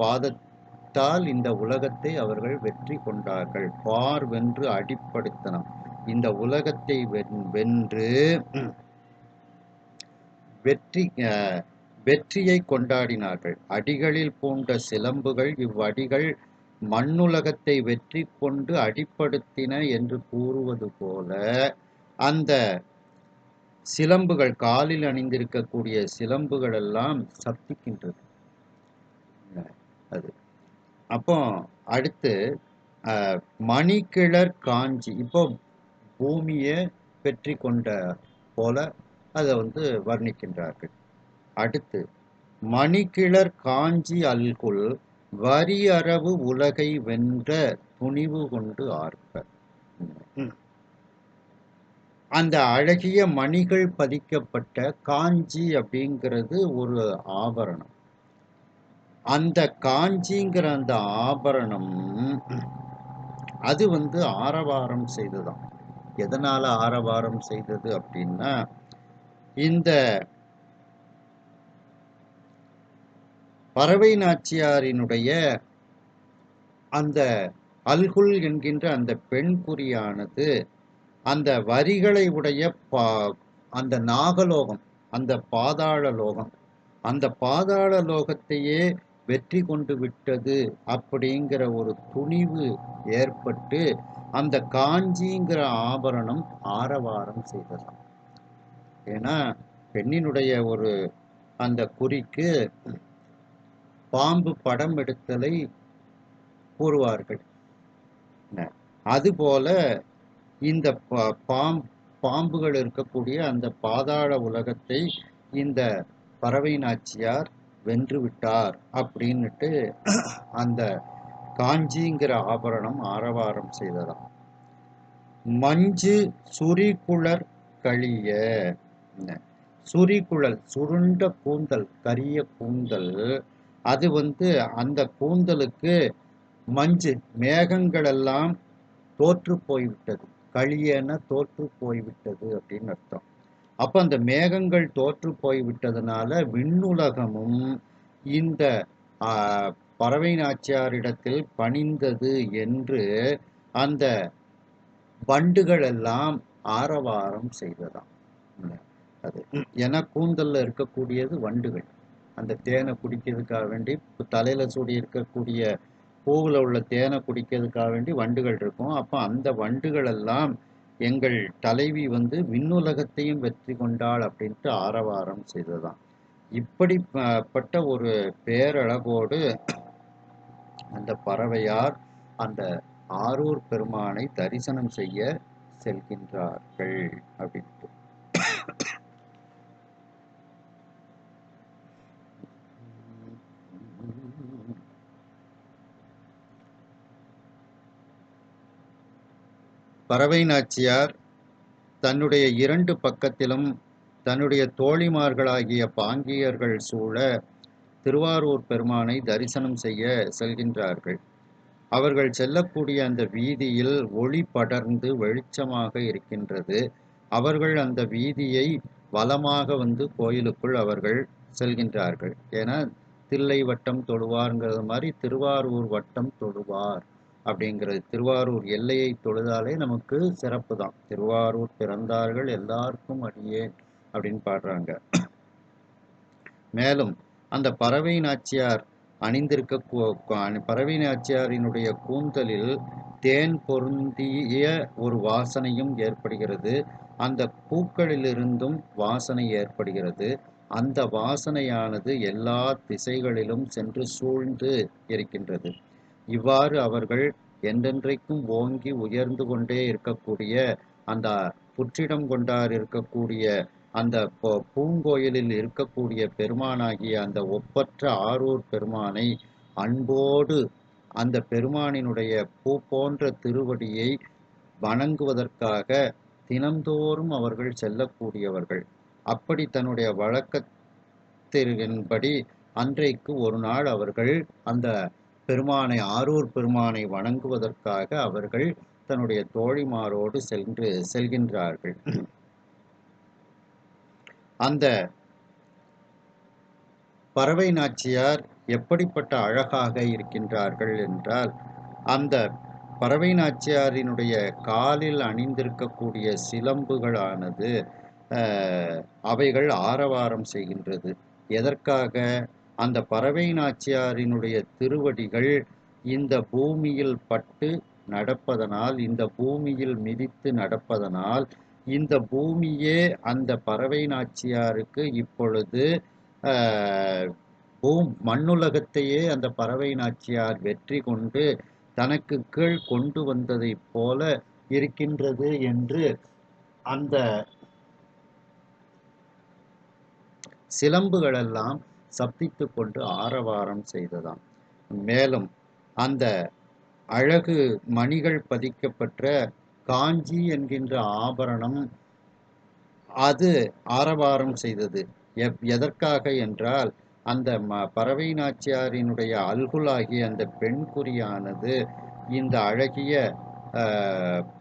பாதத்தால் இந்த உலகத்தை அவர்கள் வெற்றி கொண்டார்கள். பார்வென்று அடிப்படுத்தனம், இந்த உலகத்தை வென்று வெற்றியை கொண்டாடினார்கள். அடிகளில் பூண்ட சிலம்புகள் இவ்வடிகள் மண்ணுலகத்தை வெற்றி கொண்டு அடிப்படுத்தின என்று கூறுவது போல, அந்த சிலம்புகள் காலில் அணிந்திருக்கக்கூடிய சிலம்புகள் எல்லாம் சப்திக்கின்றது. அது அப்போ அடுத்து மணிகிழற் காஞ்சி, இப்போ பூமியை வெற்றி கொண்ட போல அதை வந்து வர்ணிக்கின்றார்கள். அடுத்து மணிகிழற் காஞ்சி அல்குல் வரியரவு உலகை வென்ற துணிவு கொண்டு ஆர்ப்ப, அந்த அழகிய மணிகள் பதிக்கப்பட்ட காஞ்சி அப்படிங்கிறது ஒரு ஆபரணம். அந்த காஞ்சிங்கிற அந்த ஆபரணம் அது வந்து ஆரவாரம் செய்ததாம். எதனால ஆரவாரம் செய்தது அப்படின்னா, இந்த பறவை நாச்சியாரினுடைய அந்த அல்குல் என்கின்ற அந்த பெண் குறியானது அந்த வரிகளை உடைய அந்த நாகலோகம், அந்த பாதாள லோகம், அந்த பாதாள லோகத்தையே வெற்றி கொண்டு விட்டது அப்படிங்கிற ஒரு துணிவு ஏற்பட்டு அந்த காஞ்சிங்கிற ஆபரணம் ஆரவாரம் செய்ததாம். ஏன்னா பெண்ணினுடைய ஒரு அந்த குறிக்கு பாம்பு படம் எடுத்தலை கூறுவார்கள். அதுபோல இந்த பாம்புகள் இருக்கக்கூடிய அந்த பாதாள உலகத்தை இந்த பறவை நாச்சியார் வென்று விட்டார் அப்படின்னுட்டு அந்த காஞ்சிங்கிற ஆபரணம் ஆரவாரம் செய்ததாம். மஞ்சு சுரிகுழற் கழிய, சுரிகுழல் சுருண்ட கூந்தல், கரிய கூந்தல், அது வந்து அந்த கூந்தலுக்கு மஞ்சு மேகங்கள் எல்லாம் தோற்று போய்விட்டது. கழியன தோற்று போய்விட்டது அப்படின்னு அர்த்தம். அப்ப அந்த மேகங்கள் தோற்று போய்விட்டதுனால விண்ணுலகமும் இந்த பறவை நாச்சியாரிடத்தில் பணிந்தது என்று அந்த வண்டுகள் எல்லாம் ஆரவாரம் செய்ததாம். அது ஏன்னா கூந்தல்ல இருக்கக்கூடியது வண்டுகள். அந்த தேனை குடிக்கிறதுக்காக வேண்டி தலையில சூடி இருக்கக்கூடிய பூவில் உள்ள தேனை குடிக்கிறதுக்காக வேண்டி வண்டுகள் இருக்கும். அப்போ அந்த வண்டுகள் எல்லாம் எங்கள் தலைவி விண்ணுலகத்தையும் வெற்றி கொண்டாள் அப்படின்ட்டு ஆரவாரம் செய்ததாம். இப்படிப்பட்ட ஒரு பேரழகோடு அந்த பறவையார் அந்த ஆரூர் பெருமானை தரிசனம் செய்ய செல்கின்றார்கள் அப்படின்ட்டு. பறவை நாச்சியார் தன்னுடைய 2 பக்கத்திலும் தன்னுடைய தோழிமார்களாகிய பாங்கியர்கள் சூழ திருவாரூர் பெருமானை தரிசனம் செய்ய செல்கின்றார்கள். அவர்கள் செல்லக்கூடிய அந்த வீதியில் ஒளி படர்ந்து வெளிச்சமாக இருக்கின்றது. அவர்கள் அந்த வீதியை வலமாக கோயிலுக்குள் அவர்கள் செல்கின்றார்கள். ஏன்னா தில்லை வட்டம் தொழுவார்ங்கிறது மாதிரி திருவாரூர் வட்டம் தொழுவார் அப்படிங்கிறது. திருவாரூர் எல்லையை தொழுதாலே நமக்கு சிறப்பு தான். திருவாரூர் பிறந்தார்கள் எல்லாருக்கும் அடியேன் அப்படின்னு பாடுறாங்க. மேலும் அந்த பறவை நாச்சியார் பறவை நாச்சியாரினுடைய கூந்தலில் தேன் பொருந்திய ஒரு வாசனையும் ஏற்படுகிறது. அந்த பூக்களிலிருந்தும் வாசனை ஏற்படுகிறது. அந்த வாசனையானது எல்லா திசைகளிலும் சென்று சூழ்ந்து இருக்கின்றது. இவ்வாறு அவர்கள் என்றென்றைக்கும் ஓங்கி உயர்ந்து கொண்டே இருக்கக்கூடிய அந்த புற்றிடம் கொண்டார் இருக்கக்கூடிய அந்த பூங்கோயிலில் இருக்கக்கூடிய பெருமானாகிய அந்த ஒப்பற்ற ஆரூர் பெருமானை அன்போடு அந்த பெருமானினுடைய பூ போன்ற திருவடியை வணங்குவதற்காக தினந்தோறும் அவர்கள் செல்லக்கூடியவர்கள். அப்படி தன்னுடைய வழக்கத்தின்படி அன்றைக்கு ஒரு நாள் அவர்கள் அந்த பெருமானை ஆரூர் பெருமானை வணங்குவதற்காக அவர்கள் தன்னுடைய தோழிமாரோடு செல்கின்றார்கள். அந்த பறவை நாச்சியார் எப்படிப்பட்ட அழகாக இருக்கின்றார்கள் என்றால், அந்த பறவை நாச்சியாரினுடைய காலில் அணிந்திருக்கக்கூடிய சிலம்புகளானது அவைகள் ஆரவாரம் செய்கின்றது. எதற்காக? அந்த பறவை நாச்சியாரினுடைய திருவடிகள் இந்த பூமியில் பட்டு நடப்பதனால், இந்த பூமியில் மிதித்து நடப்பதனால், இந்த பூமியே அந்த பறவை நாச்சியாருக்கு இப்பொழுது மண்ணுலகத்தையே அந்த பறவை நாச்சியார் வெற்றி கொண்டு தனக்கு கீழ் கொண்டு வந்ததை போல இருக்கின்றது என்று அந்த சிலம்புகளெல்லாம் சப்தித்து கொண்டு ஆரவாரம் செய்ததாம். மேலும் அந்த அழகு மணிகள் பதிக்கப்பட்ட காஞ்சி என்கின்ற ஆபரணம் அது ஆரவாரம் செய்தது. எதற்காக என்றால், அந்த பறவை நாச்சியாரினுடைய அல்குலாகிய அந்த பெண் குறியானது இந்த அழகிய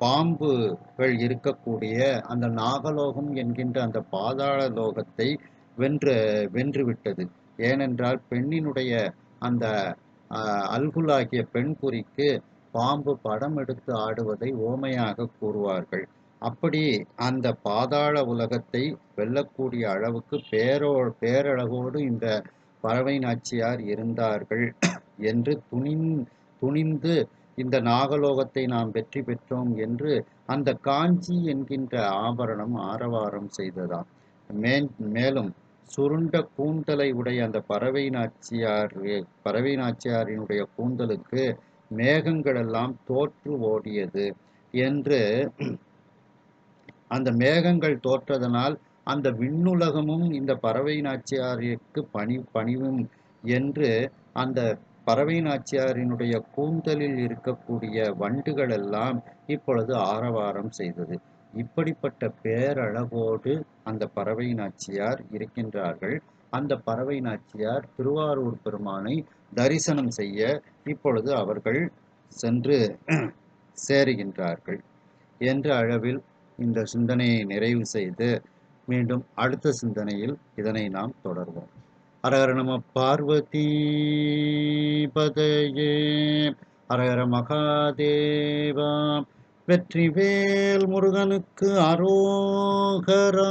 பாம்புகள் இருக்கக்கூடிய அந்த நாகலோகம் என்கின்ற அந்த பாதாள லோகத்தை வென்றுவிட்டது. ஏனென்றால் பெண்ணினுடைய அந்த அல்குலாகிய பெண் குறிக்கு பாம்பு படம் எடுத்து ஆடுவதை ஓமையாக கூறுவார்கள். அப்படி அந்த பாதாள உலகத்தை வெல்லக்கூடிய அளவுக்கு பேரழகோடு இந்த பறவை நாச்சியார் இருந்தார்கள் என்று துணிந்து இந்த நாகலோகத்தை நாம் வெற்றி பெற்றோம் என்று அந்த காஞ்சி என்கின்ற ஆபரணம் ஆரவாரம் செய்ததாம். மேலும் சுருண்ட கூந்தலை உடைய அந்த பறவை நாச்சியாரினுடைய கூந்தலுக்கு மேகங்கள் எல்லாம் தோற்று ஓடியது என்று, அந்த மேகங்கள் தோற்றதனால் அந்த விண்ணுலகமும் இந்த பறவை நாச்சியாருக்கு பணிவும் என்று அந்த பறவை நாச்சியாரினுடைய கூந்தலில் இருக்கக்கூடிய வண்டுகள் எல்லாம் இப்பொழுது ஆரவாரம் செய்தது. இப்படிப்பட்ட பேரழகோடு அந்த பறவை நாச்சியார் இருக்கின்றார்கள். அந்த பறவை நாச்சியார் திருவாரூர் பெருமானை தரிசனம் செய்ய இப்பொழுது அவர்கள் சென்று சேருகின்றார்கள் என்ற அளவில் இந்த சிந்தனையை நிறைவு செய்து மீண்டும் அடுத்த சிந்தனையில் இதனை நாம் தொடர்வோம். ஹரஹர நம பார்வதி பதையே, ஹரஹர மகாதேவா. வெற்றிவேல் முருகனுக்கு அரோகரா.